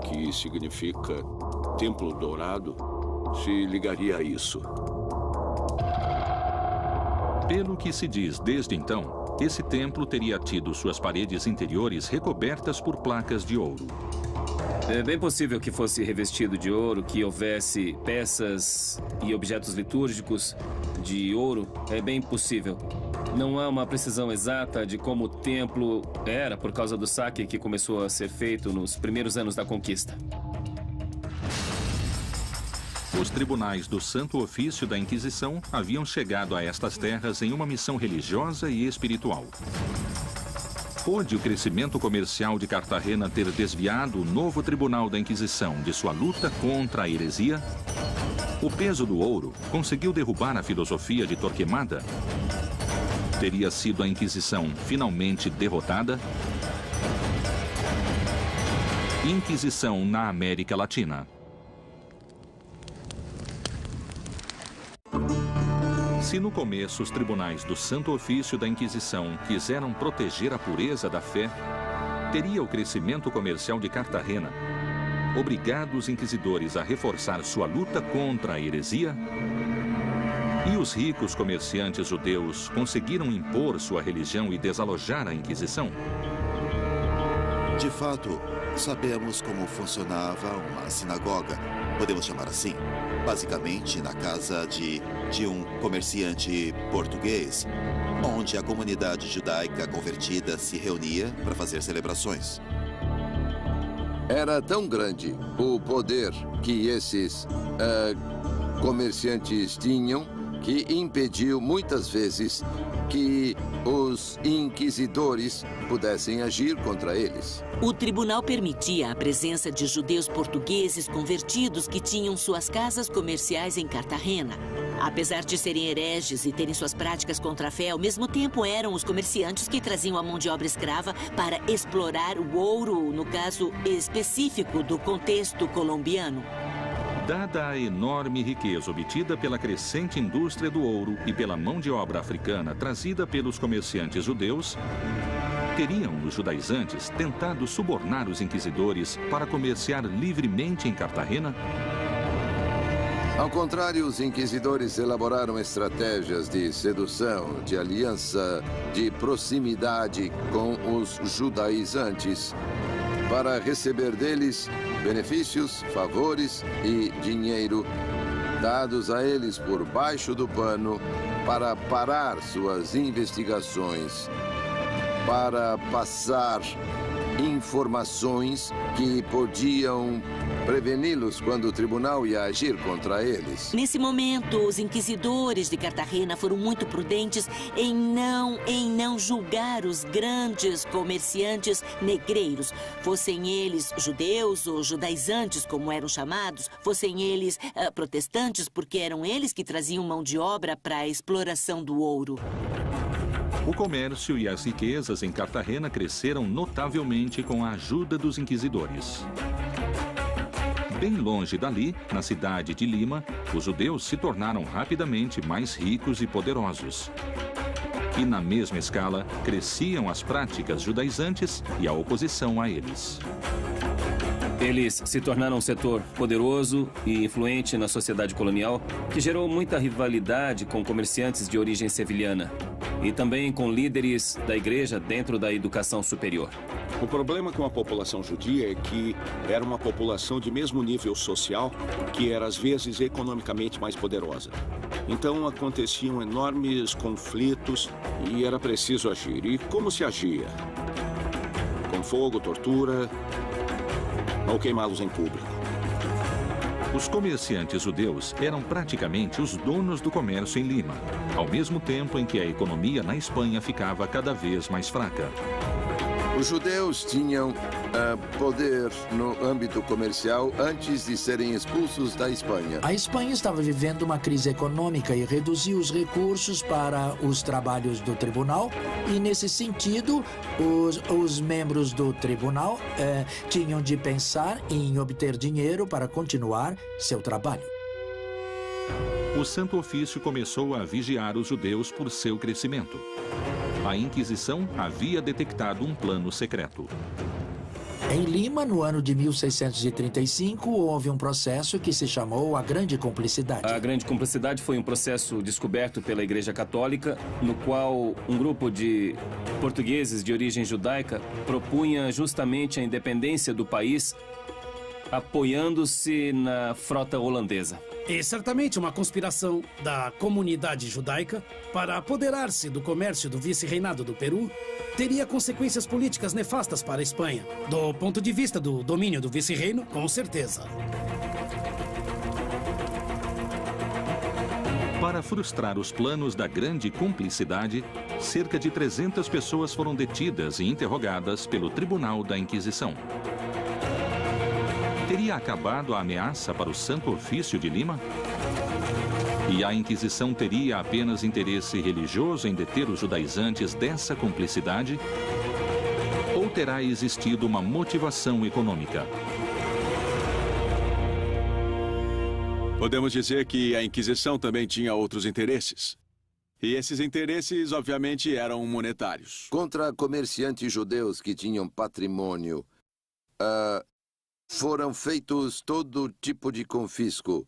que significa Templo Dourado, se ligaria a isso. Pelo que se diz desde então, esse templo teria tido suas paredes interiores recobertas por placas de ouro. É bem possível que fosse revestido de ouro, que houvesse peças e objetos litúrgicos de ouro. É bem possível. Não há uma precisão exata de como o templo era por causa do saque que começou a ser feito nos primeiros anos da conquista. Os tribunais do Santo Ofício da Inquisição haviam chegado a estas terras em uma missão religiosa e espiritual. Pôde o crescimento comercial de Cartagena ter desviado o novo tribunal da Inquisição de sua luta contra a heresia? O peso do ouro conseguiu derrubar a filosofia de Torquemada? Teria sido a Inquisição finalmente derrotada? Inquisição na América Latina. Se no começo os tribunais do Santo Ofício da Inquisição quiseram proteger a pureza da fé, teria o crescimento comercial de Cartagena obrigado os inquisidores a reforçar sua luta contra a heresia? E os ricos comerciantes judeus conseguiram impor sua religião e desalojar a Inquisição? De fato, sabemos como funcionava uma sinagoga, podemos chamar assim. Basicamente na casa de um comerciante português, onde a comunidade judaica convertida se reunia para fazer celebrações. Era tão grande o poder que esses comerciantes tinham que impediu muitas vezes que os inquisidores pudessem agir contra eles. O tribunal permitia a presença de judeus portugueses convertidos que tinham suas casas comerciais em Cartagena. Apesar de serem hereges e terem suas práticas contra a fé, ao mesmo tempo eram os comerciantes que traziam a mão de obra escrava para explorar o ouro, no caso específico do contexto colombiano. Dada a enorme riqueza obtida pela crescente indústria do ouro e pela mão de obra africana trazida pelos comerciantes judeus, teriam os judaizantes tentado subornar os inquisidores para comerciar livremente em Cartagena? Ao contrário, os inquisidores elaboraram estratégias de sedução, de aliança, de proximidade com os judaizantes para receber deles benefícios, favores e dinheiro dados a eles por baixo do pano para parar suas investigações, para passar informações que podiam preveni-los quando o tribunal ia agir contra eles. Nesse momento, os inquisidores de Cartagena foram muito prudentes em não julgar os grandes comerciantes negreiros, fossem eles judeus ou judaizantes, como eram chamados, fossem eles protestantes, porque eram eles que traziam mão de obra para a exploração do ouro. O comércio e as riquezas em Cartagena cresceram notavelmente com a ajuda dos inquisidores. Bem longe dali, na cidade de Lima, os judeus se tornaram rapidamente mais ricos e poderosos. E na mesma escala, cresciam as práticas judaizantes e a oposição a eles. Eles se tornaram um setor poderoso e influente na sociedade colonial, que gerou muita rivalidade com comerciantes de origem sevilhana e também com líderes da igreja dentro da educação superior. O problema com a população judia é que era uma população de mesmo nível social, que era às vezes economicamente mais poderosa. Então aconteciam enormes conflitos e era preciso agir. E como se agia? Com fogo, tortura ou queimá-los em público. Os comerciantes judeus eram praticamente os donos do comércio em Lima, ao mesmo tempo em que a economia na Espanha ficava cada vez mais fraca. Os judeus tinham poder no âmbito comercial antes de serem expulsos da Espanha. A Espanha estava vivendo uma crise econômica e reduziu os recursos para os trabalhos do tribunal. E, nesse sentido, os membros do tribunal tinham de pensar em obter dinheiro para continuar seu trabalho. O Santo Ofício começou a vigiar os judeus por seu crescimento. A Inquisição havia detectado um plano secreto. Em Lima, no ano de 1635, houve um processo que se chamou a Grande Cumplicidade. A Grande Cumplicidade foi um processo descoberto pela Igreja Católica, no qual um grupo de portugueses de origem judaica propunha justamente a independência do país, apoiando-se na frota holandesa. E certamente uma conspiração da comunidade judaica para apoderar-se do comércio do vice-reinado do Peru teria consequências políticas nefastas para a Espanha. Do ponto de vista do domínio do vice-reino, com certeza. Para frustrar os planos da Grande Cumplicidade, cerca de 300 pessoas foram detidas e interrogadas pelo Tribunal da Inquisição. Teria acabado a ameaça para o Santo Ofício de Lima? E a Inquisição teria apenas interesse religioso em deter os judaizantes dessa cumplicidade? Ou terá existido uma motivação econômica? Podemos dizer que a Inquisição também tinha outros interesses. E esses interesses, obviamente, eram monetários. Contra comerciantes judeus que tinham patrimônio, foram feitos todo tipo de confisco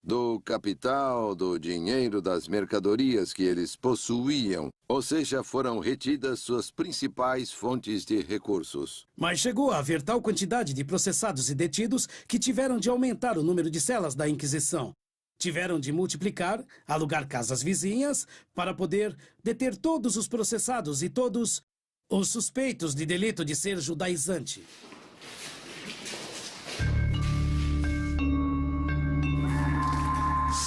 do capital, do dinheiro, das mercadorias que eles possuíam. Ou seja, foram retidas suas principais fontes de recursos. Mas chegou a haver tal quantidade de processados e detidos que tiveram de aumentar o número de celas da Inquisição. Tiveram de multiplicar, alugar casas vizinhas para poder deter todos os processados e todos os suspeitos de delito de ser judaizante.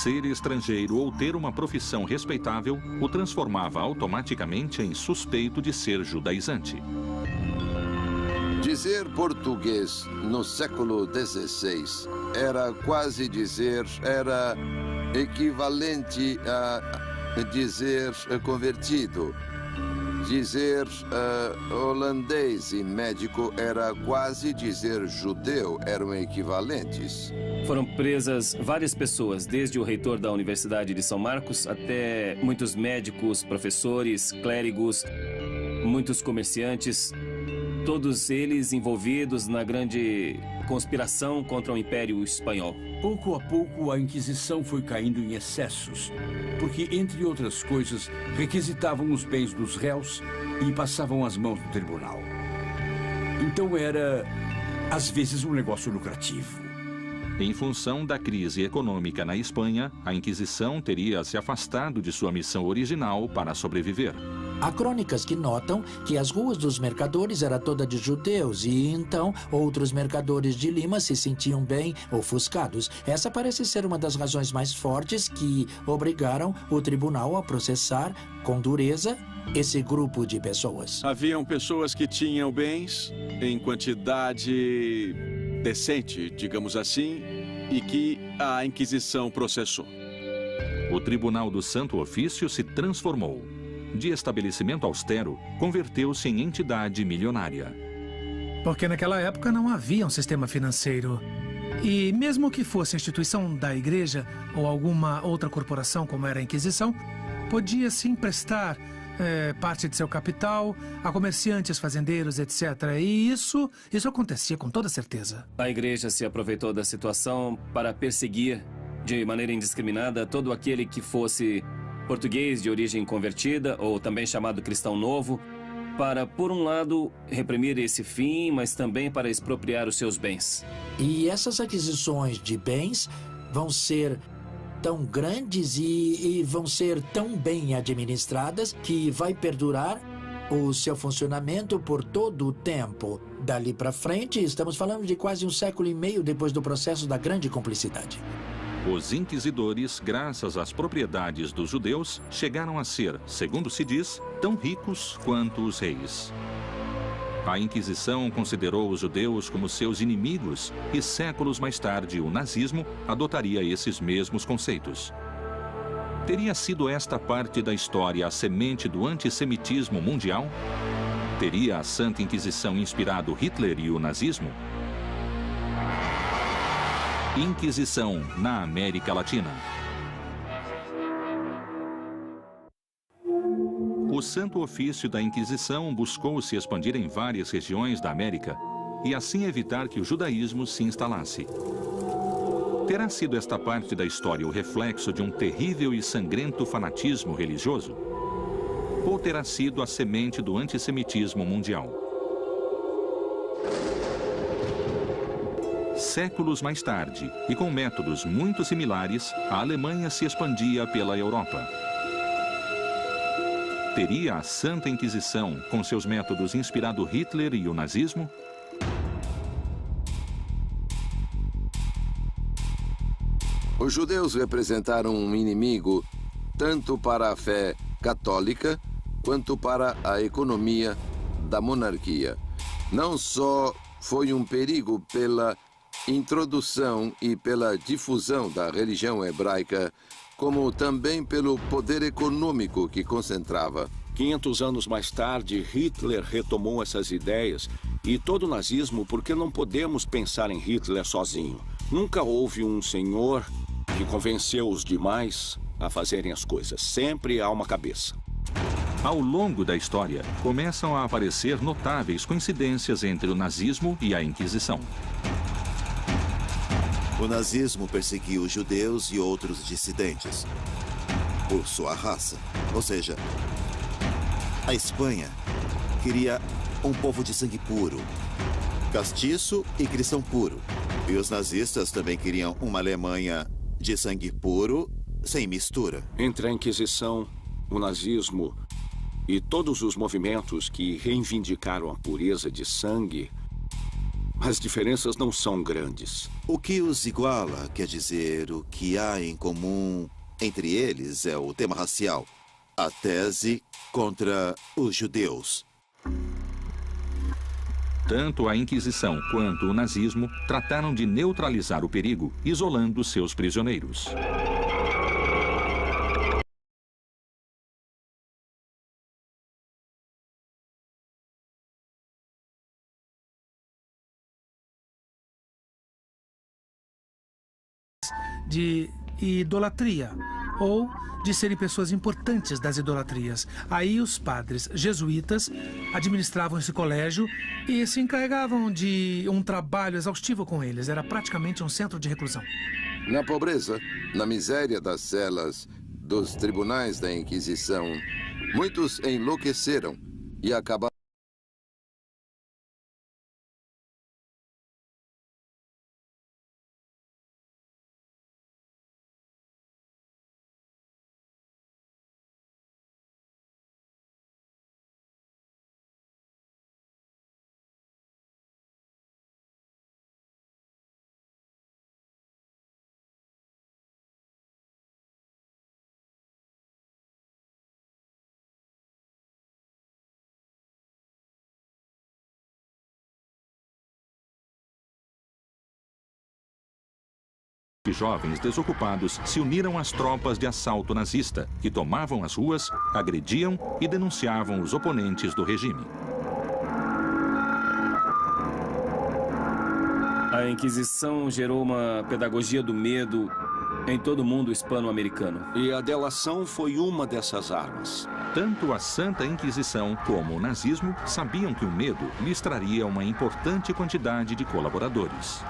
Ser estrangeiro ou ter uma profissão respeitável o transformava automaticamente em suspeito de ser judaizante. Dizer português no século XVI era equivalente a dizer convertido. Dizer holandês e médico era quase dizer judeu, eram equivalentes. Foram presas várias pessoas, desde o reitor da Universidade de São Marcos até muitos médicos, professores, clérigos, muitos comerciantes, todos eles envolvidos na grande conspiração contra o Império Espanhol. Pouco a pouco, a Inquisição foi caindo em excessos, porque, entre outras coisas, requisitavam os bens dos réus e passavam às mãos do tribunal. Então era, às vezes, um negócio lucrativo. Em função da crise econômica na Espanha, a Inquisição teria se afastado de sua missão original para sobreviver. Há crônicas que notam que as ruas dos mercadores eram todas de judeus e, então, outros mercadores de Lima se sentiam bem ofuscados. Essa parece ser uma das razões mais fortes que obrigaram o tribunal a processar com dureza esse grupo de pessoas. Haviam pessoas que tinham bens em quantidade decente, digamos assim, e que a Inquisição processou. O Tribunal do Santo Ofício se transformou. De estabelecimento austero, converteu-se em entidade milionária. Porque naquela época não havia um sistema financeiro. E mesmo que fosse a instituição da igreja ou alguma outra corporação, como era a Inquisição, podia se emprestar parte de seu capital a comerciantes, fazendeiros, etc. E isso acontecia com toda certeza. A igreja se aproveitou da situação para perseguir de maneira indiscriminada todo aquele que fosse português de origem convertida, ou também chamado cristão novo, para, por um lado, reprimir esse fim, mas também para expropriar os seus bens. E essas aquisições de bens vão ser tão grandes e vão ser tão bem administradas que vai perdurar o seu funcionamento por todo o tempo. Dali para frente, estamos falando de quase 1,5 séculos depois do processo da Grande Cumplicidade. Os inquisidores, graças às propriedades dos judeus, chegaram a ser, segundo se diz, tão ricos quanto os reis. A Inquisição considerou os judeus como seus inimigos e séculos mais tarde o nazismo adotaria esses mesmos conceitos. Teria sido esta parte da história a semente do antissemitismo mundial? Teria a Santa Inquisição inspirado Hitler e o nazismo? Inquisição na América Latina. O Santo Ofício da Inquisição buscou se expandir em várias regiões da América e assim evitar que o judaísmo se instalasse. Terá sido esta parte da história o reflexo de um terrível e sangrento fanatismo religioso? Ou terá sido a semente do antissemitismo mundial? Séculos mais tarde, e com métodos muito similares, a Alemanha se expandia pela Europa. Teria a Santa Inquisição, com seus métodos, inspirado Hitler e o nazismo? Os judeus representaram um inimigo tanto para a fé católica quanto para a economia da monarquia. Não só foi um perigo pela introdução e pela difusão da religião hebraica, como também pelo poder econômico que concentrava. 500 anos mais tarde, Hitler retomou essas ideias e todo o nazismo, porque não podemos pensar em Hitler sozinho. Nunca houve um senhor que convenceu os demais a fazerem as coisas. Sempre há uma cabeça. Ao longo da história, começam a aparecer notáveis coincidências entre o nazismo e a Inquisição. O nazismo perseguiu os judeus e outros dissidentes por sua raça. Ou seja, a Espanha queria um povo de sangue puro, castiço e cristão puro. E os nazistas também queriam uma Alemanha de sangue puro, sem mistura. Entre a Inquisição, o nazismo e todos os movimentos que reivindicaram a pureza de sangue, As diferenças não são grandes. O que os iguala, quer dizer, o que há em comum entre eles é o tema racial. A tese contra os judeus. Tanto a Inquisição quanto o nazismo trataram de neutralizar o perigo, isolando seus prisioneiros. De idolatria, ou de serem pessoas importantes das idolatrias. Aí os padres jesuítas administravam esse colégio e se encarregavam de um trabalho exaustivo com eles. Era praticamente um centro de reclusão. Na pobreza, na miséria das celas, dos tribunais da Inquisição, muitos enlouqueceram e acabaram Jovens desocupados se uniram às tropas de assalto nazista, que tomavam as ruas, agrediam e denunciavam os oponentes do regime. A Inquisição gerou uma pedagogia do medo em todo o mundo hispano-americano. E a delação foi uma dessas armas. Tanto a Santa Inquisição como o nazismo sabiam que o medo lhes traria uma importante quantidade de colaboradores.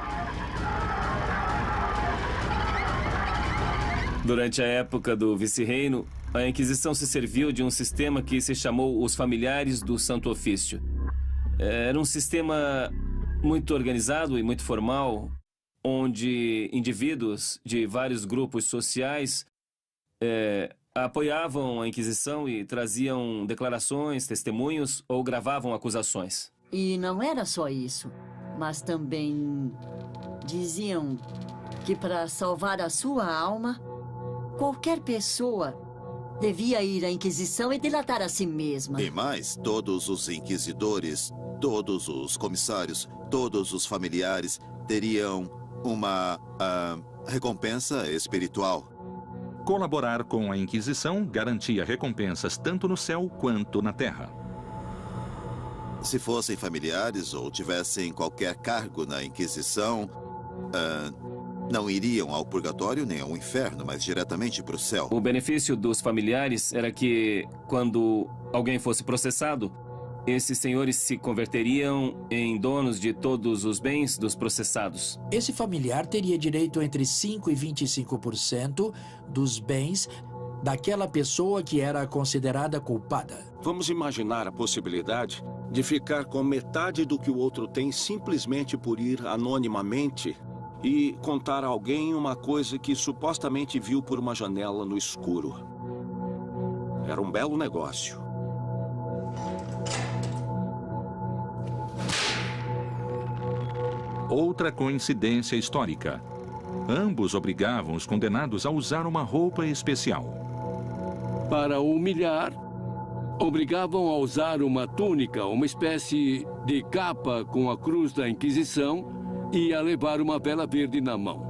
Durante a época do vice-reino, a Inquisição se serviu de um sistema que se chamou os Familiares do Santo Ofício. Era um sistema muito organizado e muito formal, onde indivíduos de vários grupos sociais apoiavam a Inquisição e traziam declarações, testemunhos ou gravavam acusações. E não era só isso, mas também diziam que para salvar a sua alma, qualquer pessoa devia ir à Inquisição e delatar a si mesma. E mais, todos os inquisidores, todos os comissários, todos os familiares teriam uma recompensa espiritual. Colaborar com a Inquisição garantia recompensas tanto no céu quanto na terra. Se fossem familiares ou tivessem qualquer cargo na Inquisição, não iriam ao purgatório nem ao inferno, mas diretamente para o céu. O benefício dos familiares era que, quando alguém fosse processado, esses senhores se converteriam em donos de todos os bens dos processados. Esse familiar teria direito entre 5% e 25% dos bens daquela pessoa que era considerada culpada. Vamos imaginar a possibilidade de ficar com metade do que o outro tem simplesmente por ir anonimamente e contar a alguém uma coisa que supostamente viu por uma janela no escuro. Era um belo negócio. Outra coincidência histórica. Ambos obrigavam os condenados a usar uma roupa especial. Para humilhar, obrigavam a usar uma túnica, uma espécie de capa com a cruz da Inquisição, e a levar uma vela verde na mão.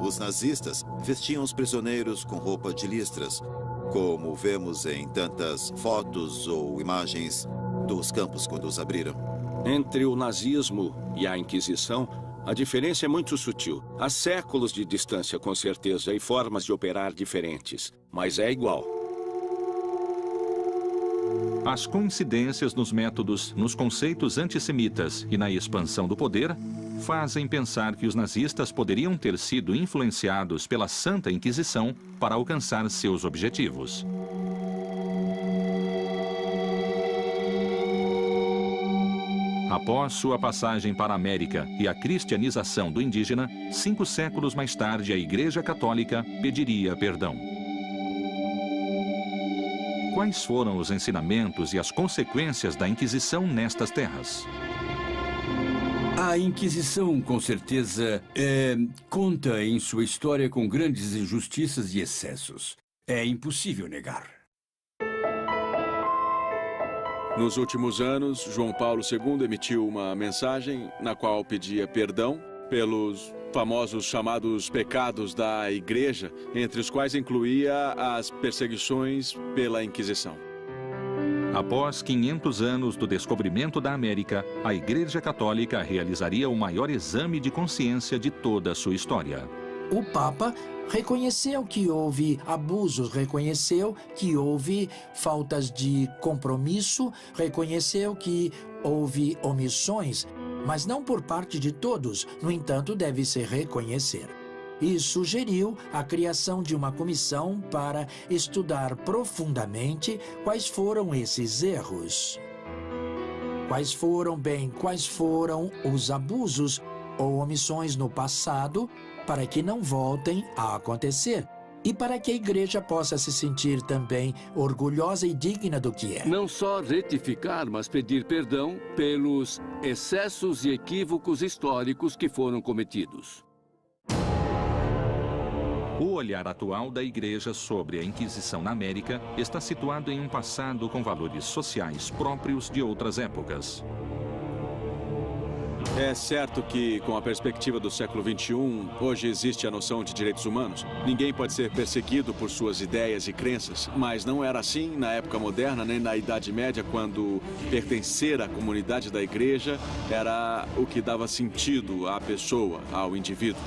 Os nazistas vestiam os prisioneiros com roupa de listras, como vemos em tantas fotos ou imagens dos campos quando os abriram. Entre o nazismo e a Inquisição, a diferença é muito sutil. Há séculos de distância, com certeza, e formas de operar diferentes, mas é igual. As coincidências nos métodos, nos conceitos antissemitas e na expansão do poder fazem pensar que os nazistas poderiam ter sido influenciados pela Santa Inquisição para alcançar seus objetivos. Após sua passagem para a América e a cristianização do indígena, 5 séculos mais tarde a Igreja Católica pediria perdão. Quais foram os ensinamentos e as consequências da Inquisição nestas terras? A Inquisição, com certeza, conta em sua história com grandes injustiças e excessos. É impossível negar. Nos últimos anos, João Paulo II emitiu uma mensagem na qual pedia perdão pelos famosos chamados pecados da Igreja, entre os quais incluía as perseguições pela Inquisição. Após 500 anos do descobrimento da América, a Igreja Católica realizaria o maior exame de consciência de toda a sua história. O Papa reconheceu que houve abusos, reconheceu que houve faltas de compromisso, reconheceu que houve omissões, mas não por parte de todos. No entanto, deve-se reconhecer. E sugeriu a criação de uma comissão para estudar profundamente quais foram esses erros. Quais foram os abusos ou omissões no passado, para que não voltem a acontecer e para que a Igreja possa se sentir também orgulhosa e digna do que é. Não só retificar, mas pedir perdão pelos excessos e equívocos históricos que foram cometidos. O olhar atual da Igreja sobre a Inquisição na América está situado em um passado com valores sociais próprios de outras épocas. É certo que, com a perspectiva do século XXI, hoje existe a noção de direitos humanos. Ninguém pode ser perseguido por suas ideias e crenças, mas não era assim na época moderna, nem na Idade Média, quando pertencer à comunidade da Igreja era o que dava sentido à pessoa, ao indivíduo.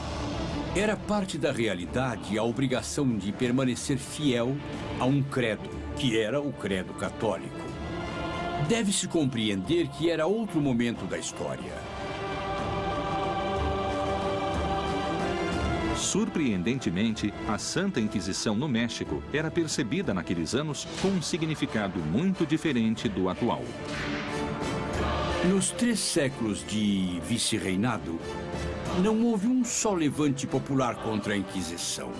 Era parte da realidade a obrigação de permanecer fiel a um credo, que era o credo católico. Deve-se compreender que era outro momento da história. Surpreendentemente, a Santa Inquisição no México era percebida naqueles anos com um significado muito diferente do atual. Nos 3 séculos de vice-reinado, não houve um só levante popular contra a Inquisição.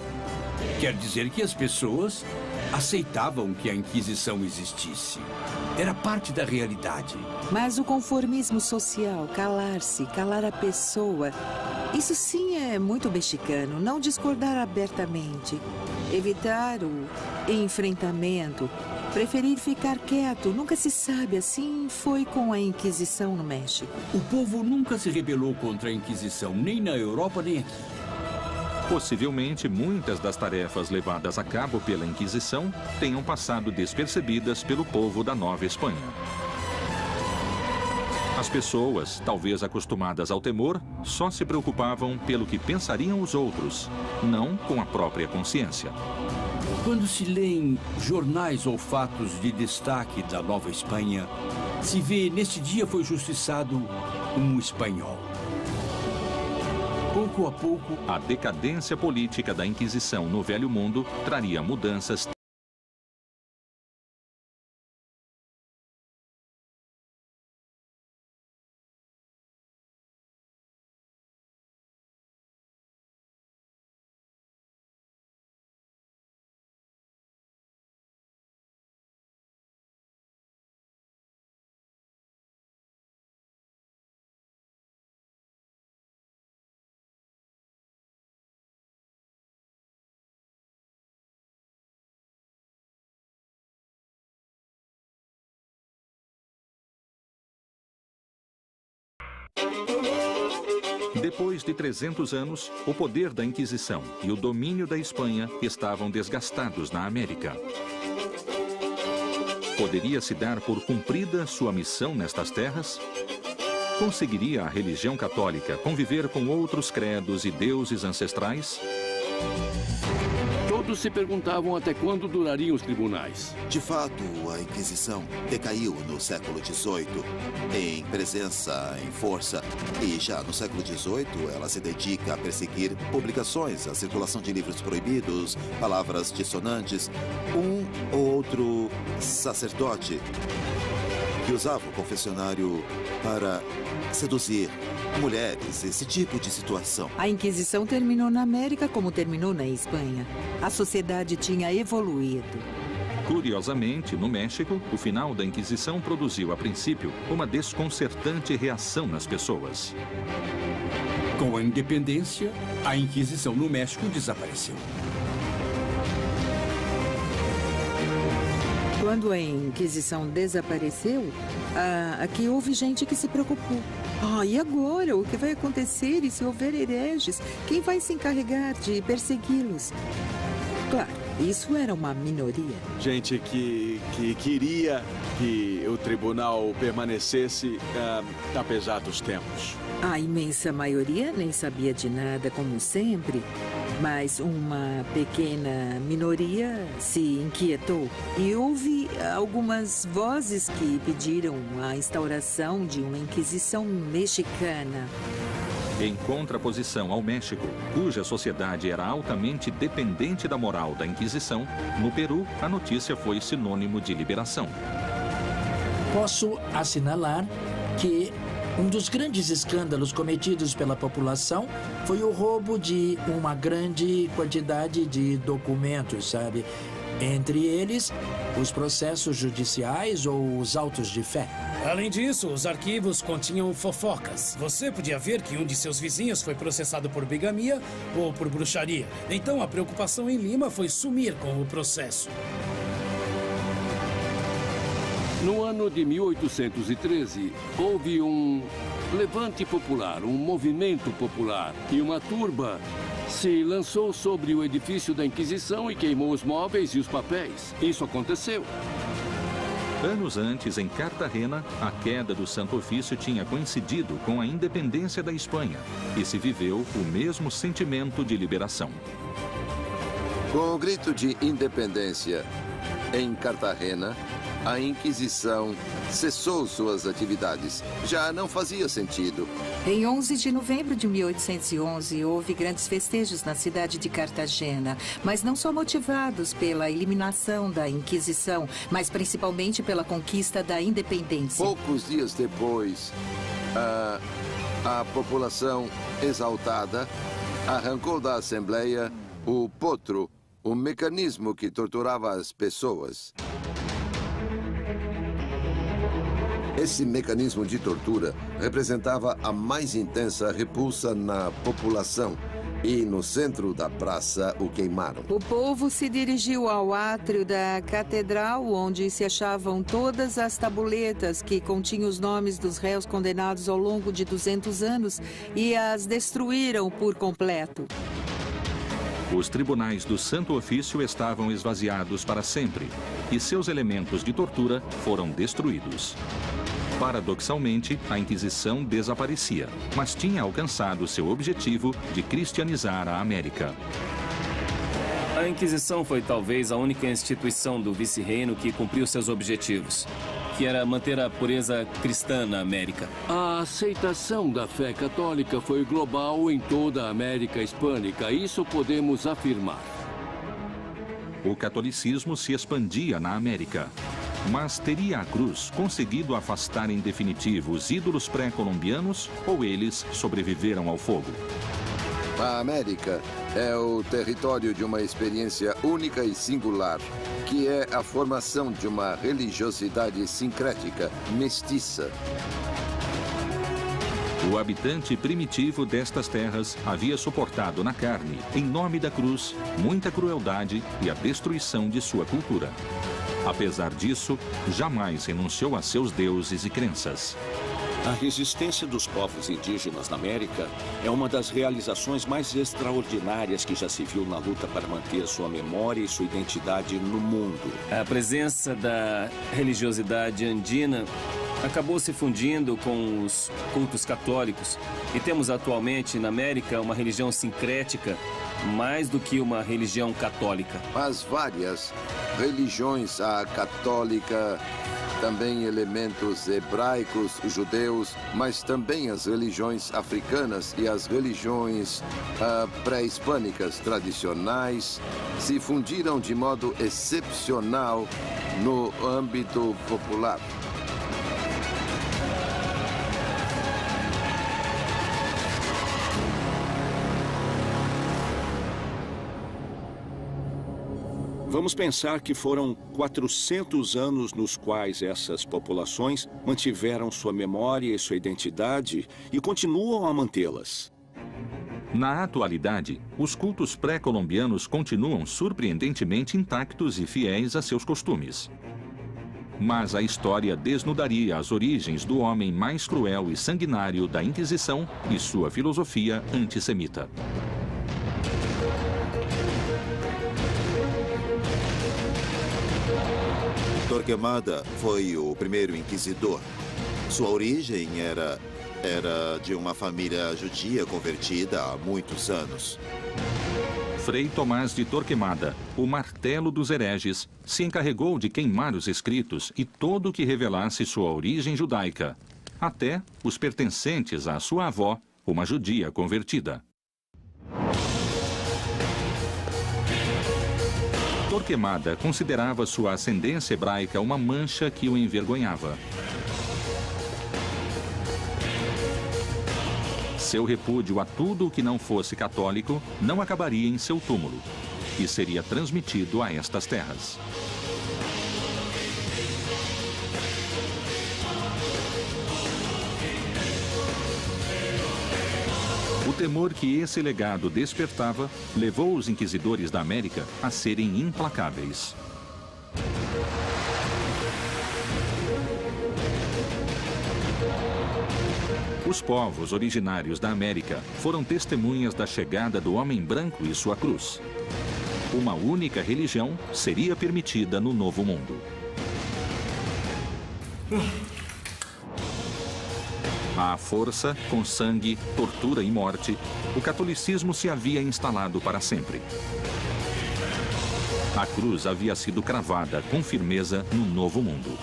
Quer dizer que as pessoas aceitavam que a Inquisição existisse. Era parte da realidade. Mas o conformismo social, calar-se, calar a pessoa, isso sim é muito mexicano, não discordar abertamente, evitar o enfrentamento, preferir ficar quieto, nunca se sabe, assim foi com a Inquisição no México. O povo nunca se rebelou contra a Inquisição, nem na Europa, nem aqui. Possivelmente, muitas das tarefas levadas a cabo pela Inquisição tenham passado despercebidas pelo povo da Nova Espanha. As pessoas, talvez acostumadas ao temor, só se preocupavam pelo que pensariam os outros, não com a própria consciência. Quando se lêem jornais ou fatos de destaque da Nova Espanha, se vê, neste dia foi justiçado um espanhol. Pouco a pouco, a decadência política da Inquisição no Velho Mundo traria mudanças. Depois de 300 anos, o poder da Inquisição e o domínio da Espanha estavam desgastados na América. Poderia-se dar por cumprida sua missão nestas terras? Conseguiria a religião católica conviver com outros credos e deuses ancestrais? Todos se perguntavam até quando durariam os tribunais. De fato, a Inquisição decaiu no século XVIII, em presença, em força, e já no século XVIII ela se dedica a perseguir publicações, a circulação de livros proibidos, palavras dissonantes, um ou outro sacerdote que usava o confessionário para seduzir mulheres, esse tipo de situação. A Inquisição terminou na América como terminou na Espanha. A sociedade tinha evoluído. Curiosamente, no México, o final da Inquisição produziu, a princípio, uma desconcertante reação nas pessoas. Com a independência, a Inquisição no México desapareceu. Quando a Inquisição desapareceu, aqui houve gente que se preocupou. E agora? O que vai acontecer? E se houver hereges, quem vai se encarregar de persegui-los? Claro, isso era uma minoria. Gente que queria que o tribunal permanecesse apesar dos tempos. A imensa maioria nem sabia de nada, como sempre. Mas uma pequena minoria se inquietou e houve algumas vozes que pediram a instauração de uma Inquisição mexicana. Em contraposição ao México, cuja sociedade era altamente dependente da moral da Inquisição, no Peru, a notícia foi sinônimo de liberação. Posso assinalar que um dos grandes escândalos cometidos pela população foi o roubo de uma grande quantidade de documentos, sabe? Entre eles, os processos judiciais ou os autos de fé. Além disso, os arquivos continham fofocas. Você podia ver que um de seus vizinhos foi processado por bigamia ou por bruxaria. Então, a preocupação em Lima foi sumir com o processo. No ano de 1813, houve um levante popular, um movimento popular, e uma turba se lançou sobre o edifício da Inquisição e queimou os móveis e os papéis. Isso aconteceu. Anos antes, em Cartagena, a queda do Santo Ofício tinha coincidido com a independência da Espanha e se viveu o mesmo sentimento de liberação. Com o grito de independência em Cartagena, a Inquisição cessou suas atividades. Já não fazia sentido. Em 11 de novembro de 1811, houve grandes festejos na cidade de Cartagena, mas não só motivados pela eliminação da Inquisição, mas principalmente pela conquista da independência. Poucos dias depois, a população exaltada arrancou da Assembleia o potro, o mecanismo que torturava as pessoas. Esse mecanismo de tortura representava a mais intensa repulsa na população e, no centro da praça, o queimaram. O povo se dirigiu ao átrio da catedral, onde se achavam todas as tabuletas que continham os nomes dos réus condenados ao longo de 200 anos e as destruíram por completo. Os tribunais do Santo Ofício estavam esvaziados para sempre e seus elementos de tortura foram destruídos. Paradoxalmente, a Inquisição desaparecia, mas tinha alcançado seu objetivo de cristianizar a América. A Inquisição foi talvez a única instituição do vice-reino que cumpriu seus objetivos, que era manter a pureza cristã na América. A aceitação da fé católica foi global em toda a América Hispânica, isso podemos afirmar. O catolicismo se expandia na América. Mas teria a cruz conseguido afastar em definitivo os ídolos pré-colombianos ou eles sobreviveram ao fogo? A América é o território de uma experiência única e singular, que é a formação de uma religiosidade sincrética, mestiça. O habitante primitivo destas terras havia suportado na carne, em nome da cruz, muita crueldade e a destruição de sua cultura. Apesar disso, jamais renunciou a seus deuses e crenças. A resistência dos povos indígenas na América é uma das realizações mais extraordinárias que já se viu na luta para manter sua memória e sua identidade no mundo. A presença da religiosidade andina acabou se fundindo com os cultos católicos e temos atualmente na América uma religião sincrética mais do que uma religião católica. As várias religiões, a católica, também elementos hebraicos, judeus, mas também as religiões africanas e as religiões pré-hispânicas tradicionais se fundiram de modo excepcional no âmbito popular. Vamos pensar que foram 400 anos nos quais essas populações mantiveram sua memória e sua identidade e continuam a mantê-las. Na atualidade, os cultos pré-colombianos continuam surpreendentemente intactos e fiéis a seus costumes. Mas a história desnudaria as origens do homem mais cruel e sanguinário da Inquisição e sua filosofia antissemita. Torquemada foi o primeiro inquisidor. Sua origem era de uma família judia convertida há muitos anos. Frei Tomás de Torquemada, o martelo dos hereges, se encarregou de queimar os escritos e tudo o que revelasse sua origem judaica, até os pertencentes à sua avó, uma judia convertida. Torquemada considerava sua ascendência hebraica uma mancha que o envergonhava. Seu repúdio a tudo o que não fosse católico não acabaria em seu túmulo e seria transmitido a estas terras. O temor que esse legado despertava levou os inquisidores da América a serem implacáveis. Os povos originários da América foram testemunhas da chegada do homem branco e sua cruz. Uma única religião seria permitida no Novo Mundo. À força, com sangue, tortura e morte, o catolicismo se havia instalado para sempre. A cruz havia sido cravada com firmeza no Novo Mundo.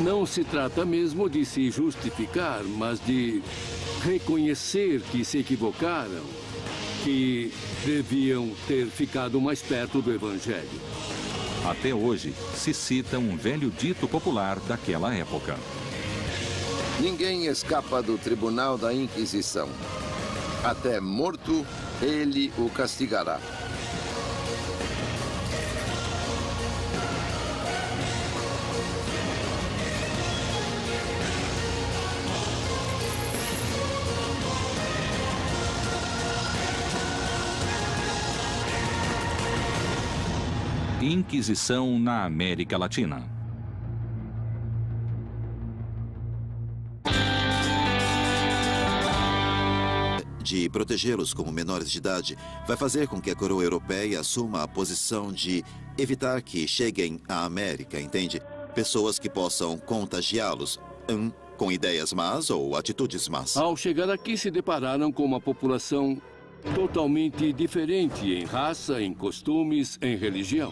Não se trata mesmo de se justificar, mas de reconhecer que se equivocaram, que deviam ter ficado mais perto do Evangelho. Até hoje, se cita um velho dito popular daquela época. Ninguém escapa do tribunal da Inquisição. Até morto, ele o castigará. Inquisição na América Latina. De protegê-los como menores de idade, vai fazer com que a coroa europeia assuma a posição de evitar que cheguem à América, entende? Pessoas que possam contagiá-los, com ideias más ou atitudes más. Ao chegar aqui, se depararam com uma população totalmente diferente em raça, em costumes, em religião.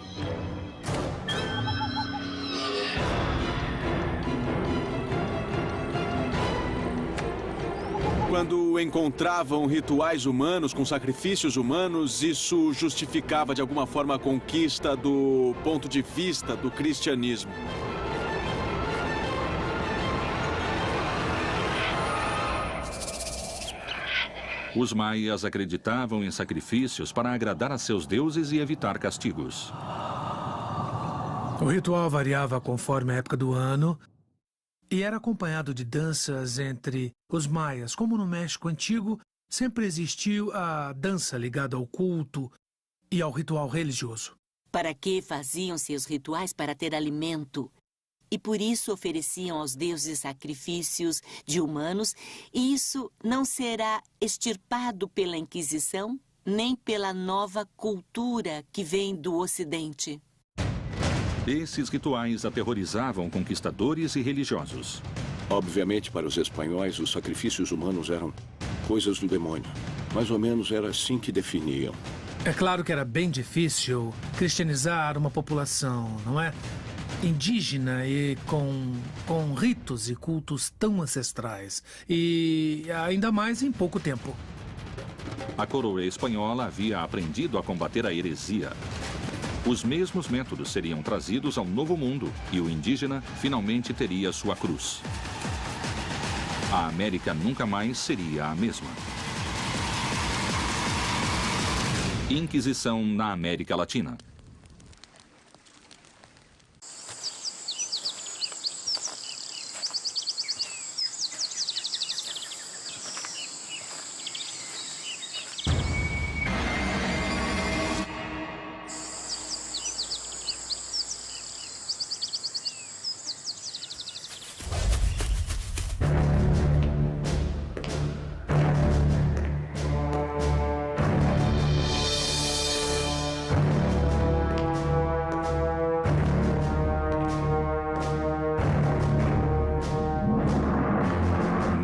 Quando encontravam rituais humanos com sacrifícios humanos, isso justificava de alguma forma a conquista do ponto de vista do cristianismo. Os maias acreditavam em sacrifícios para agradar a seus deuses e evitar castigos. O ritual variava conforme a época do ano e era acompanhado de danças entre os maias. Como no México Antigo, sempre existiu a dança ligada ao culto e ao ritual religioso. Para que faziam seus rituais? Para ter alimento. E por isso ofereciam aos deuses sacrifícios de humanos, e isso não será extirpado pela Inquisição, nem pela nova cultura que vem do Ocidente. Esses rituais aterrorizavam conquistadores e religiosos. Obviamente, para os espanhóis, os sacrifícios humanos eram coisas do demônio. Mais ou menos era assim que definiam. É claro que era bem difícil cristianizar uma população, não é? Indígena e com ritos e cultos tão ancestrais. E ainda mais em pouco tempo. A coroa espanhola havia aprendido a combater a heresia. Os mesmos métodos seriam trazidos ao Novo Mundo e o indígena finalmente teria sua cruz. A América nunca mais seria a mesma. Inquisição na América Latina.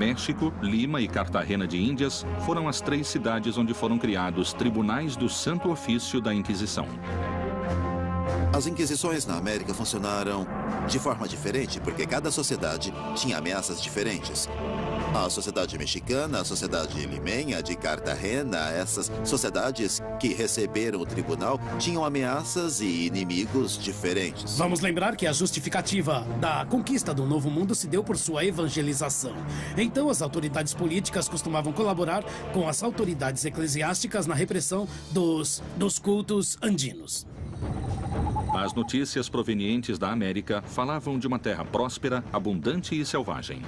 México, Lima e Cartagena de Índias foram as 3 cidades onde foram criados tribunais do Santo Ofício da Inquisição. As inquisições na América funcionaram de forma diferente, porque cada sociedade tinha ameaças diferentes. A sociedade mexicana, a sociedade limenha de Cartagena, essas sociedades que receberam o tribunal tinham ameaças e inimigos diferentes. Vamos lembrar que a justificativa da conquista do Novo Mundo se deu por sua evangelização. Então, as autoridades políticas costumavam colaborar com as autoridades eclesiásticas na repressão dos cultos andinos. As notícias provenientes da América falavam de uma terra próspera, abundante e selvagem.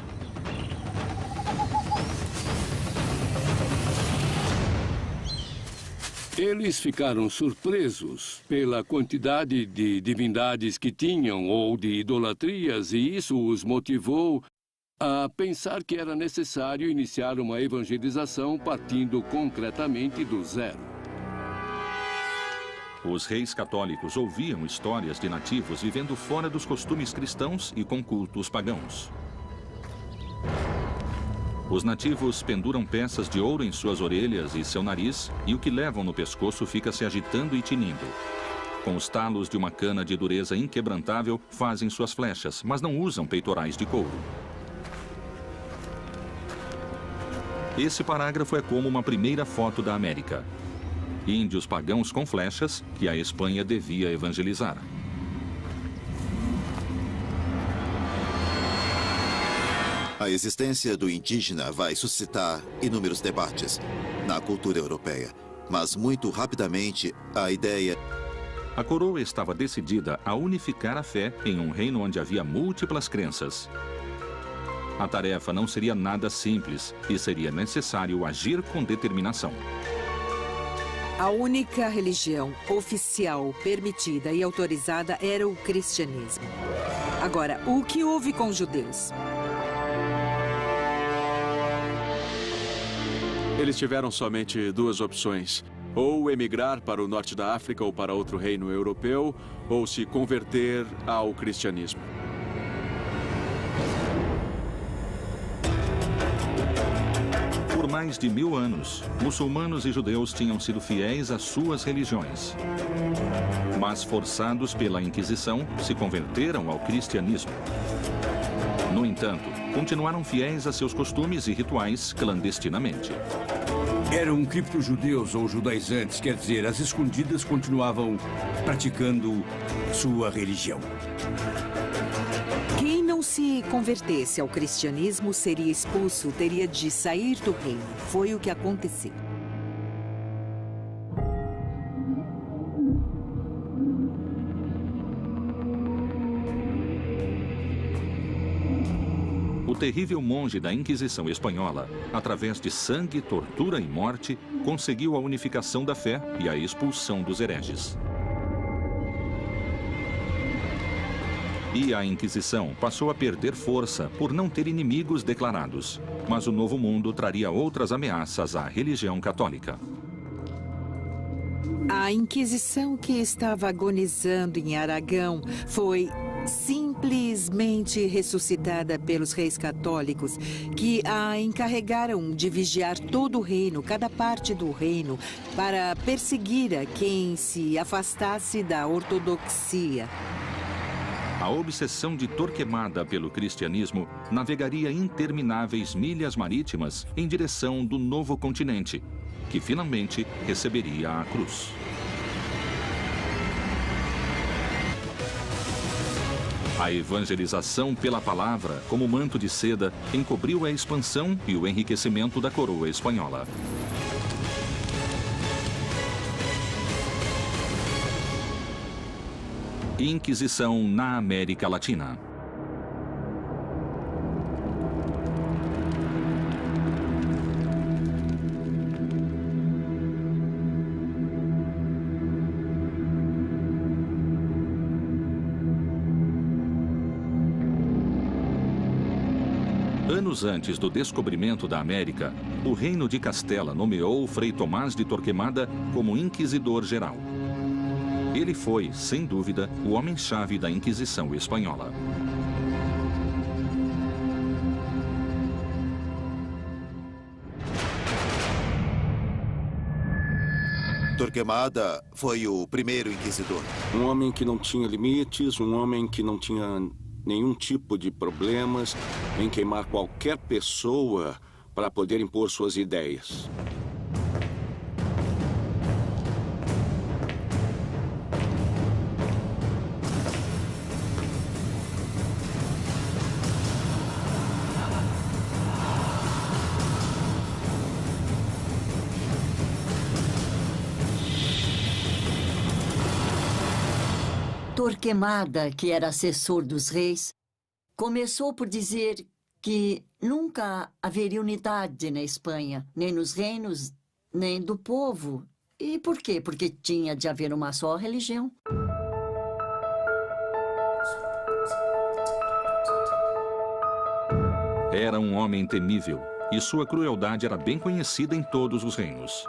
Eles ficaram surpresos pela quantidade de divindades que tinham ou de idolatrias, e isso os motivou a pensar que era necessário iniciar uma evangelização partindo concretamente do zero. Os reis católicos ouviam histórias de nativos vivendo fora dos costumes cristãos e com cultos pagãos. Os nativos penduram peças de ouro em suas orelhas e seu nariz, e o que levam no pescoço fica se agitando e tinindo. Com os talos de uma cana de dureza inquebrantável, fazem suas flechas, mas não usam peitorais de couro. Esse parágrafo é como uma primeira foto da América. Índios pagãos com flechas que a Espanha devia evangelizar. A existência do indígena vai suscitar inúmeros debates na cultura europeia, mas muito rapidamente a ideia... A coroa estava decidida a unificar a fé em um reino onde havia múltiplas crenças. A tarefa não seria nada simples e seria necessário agir com determinação. A única religião oficial, permitida e autorizada era o cristianismo. Agora, o que houve com os judeus? Eles tiveram somente 2 opções. Ou emigrar para o norte da África ou para outro reino europeu, ou se converter ao cristianismo. Por mais de 1000 anos, muçulmanos e judeus tinham sido fiéis às suas religiões. Mas, forçados pela Inquisição, se converteram ao cristianismo. No entanto, continuaram fiéis a seus costumes e rituais clandestinamente. Eram cripto-judeus ou judaizantes, quer dizer, as escondidas continuavam praticando sua religião. Quem não se convertesse ao cristianismo seria expulso, teria de sair do reino. Foi o que aconteceu. O terrível monge da Inquisição Espanhola, através de sangue, tortura e morte, conseguiu a unificação da fé e a expulsão dos hereges. E a Inquisição passou a perder força por não ter inimigos declarados. Mas o Novo Mundo traria outras ameaças à religião católica. A Inquisição que estava agonizando em Aragão foi simplesmente ressuscitada pelos reis católicos, que a encarregaram de vigiar todo o reino, cada parte do reino, para perseguir a quem se afastasse da ortodoxia. A obsessão de Torquemada pelo cristianismo navegaria intermináveis milhas marítimas em direção do novo continente, que finalmente receberia a cruz. A evangelização pela palavra, como manto de seda, encobriu a expansão e o enriquecimento da coroa espanhola. Inquisição na América Latina. Anos antes do descobrimento da América, o Reino de Castela nomeou Frei Tomás de Torquemada como Inquisidor Geral. Ele foi, sem dúvida, o homem-chave da Inquisição Espanhola. Torquemada foi o primeiro inquisidor. Um homem que não tinha limites, um homem que não tinha nenhum tipo de problemas em queimar qualquer pessoa para poder impor suas ideias. Torquemada, que era assessor dos reis, começou por dizer que nunca haveria unidade na Espanha, nem nos reinos, nem do povo. E por quê? Porque tinha de haver uma só religião. Era um homem temível e sua crueldade era bem conhecida em todos os reinos.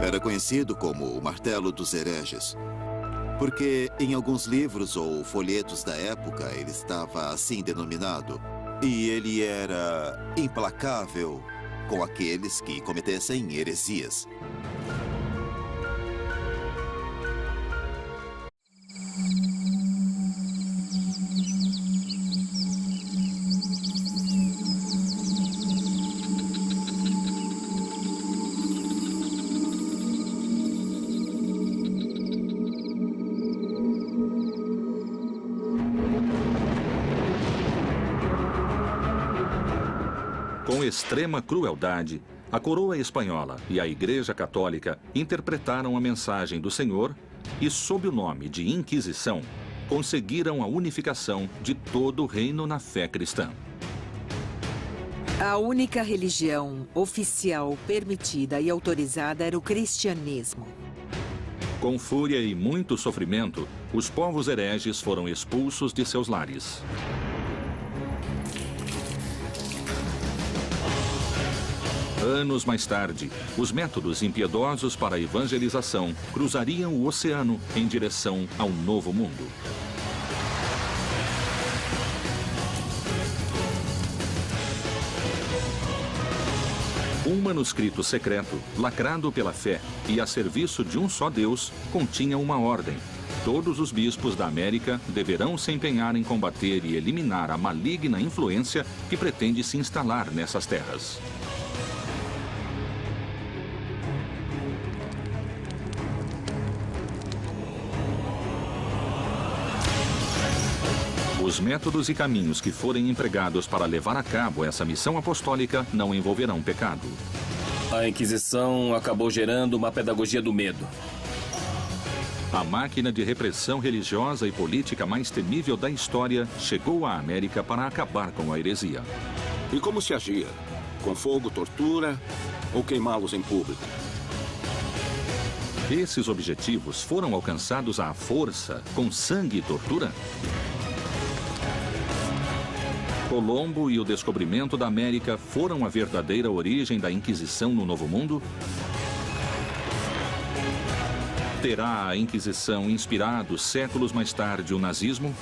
Era conhecido como o Martelo dos Hereges, porque em alguns livros ou folhetos da época ele estava assim denominado. E ele era implacável com aqueles que cometessem heresias. Com extrema crueldade, a coroa espanhola e a Igreja Católica interpretaram a mensagem do Senhor e, sob o nome de Inquisição, conseguiram a unificação de todo o reino na fé cristã. A única religião oficial permitida e autorizada era o cristianismo. Com fúria e muito sofrimento, os povos hereges foram expulsos de seus lares. Anos mais tarde, os métodos impiedosos para a evangelização cruzariam o oceano em direção ao Novo Mundo. Um manuscrito secreto, lacrado pela fé e a serviço de um só Deus, continha uma ordem. Todos os bispos da América deverão se empenhar em combater e eliminar a maligna influência que pretende se instalar nessas terras. Os métodos e caminhos que forem empregados para levar a cabo essa missão apostólica não envolverão pecado. A Inquisição acabou gerando uma pedagogia do medo. A máquina de repressão religiosa e política mais temível da história chegou à América para acabar com a heresia. E como se agia? Com fogo, tortura ou queimá-los em público? Esses objetivos foram alcançados à força, com sangue e tortura? Colombo e o descobrimento da América foram a verdadeira origem da Inquisição no Novo Mundo? Terá a Inquisição inspirado séculos mais tarde o nazismo?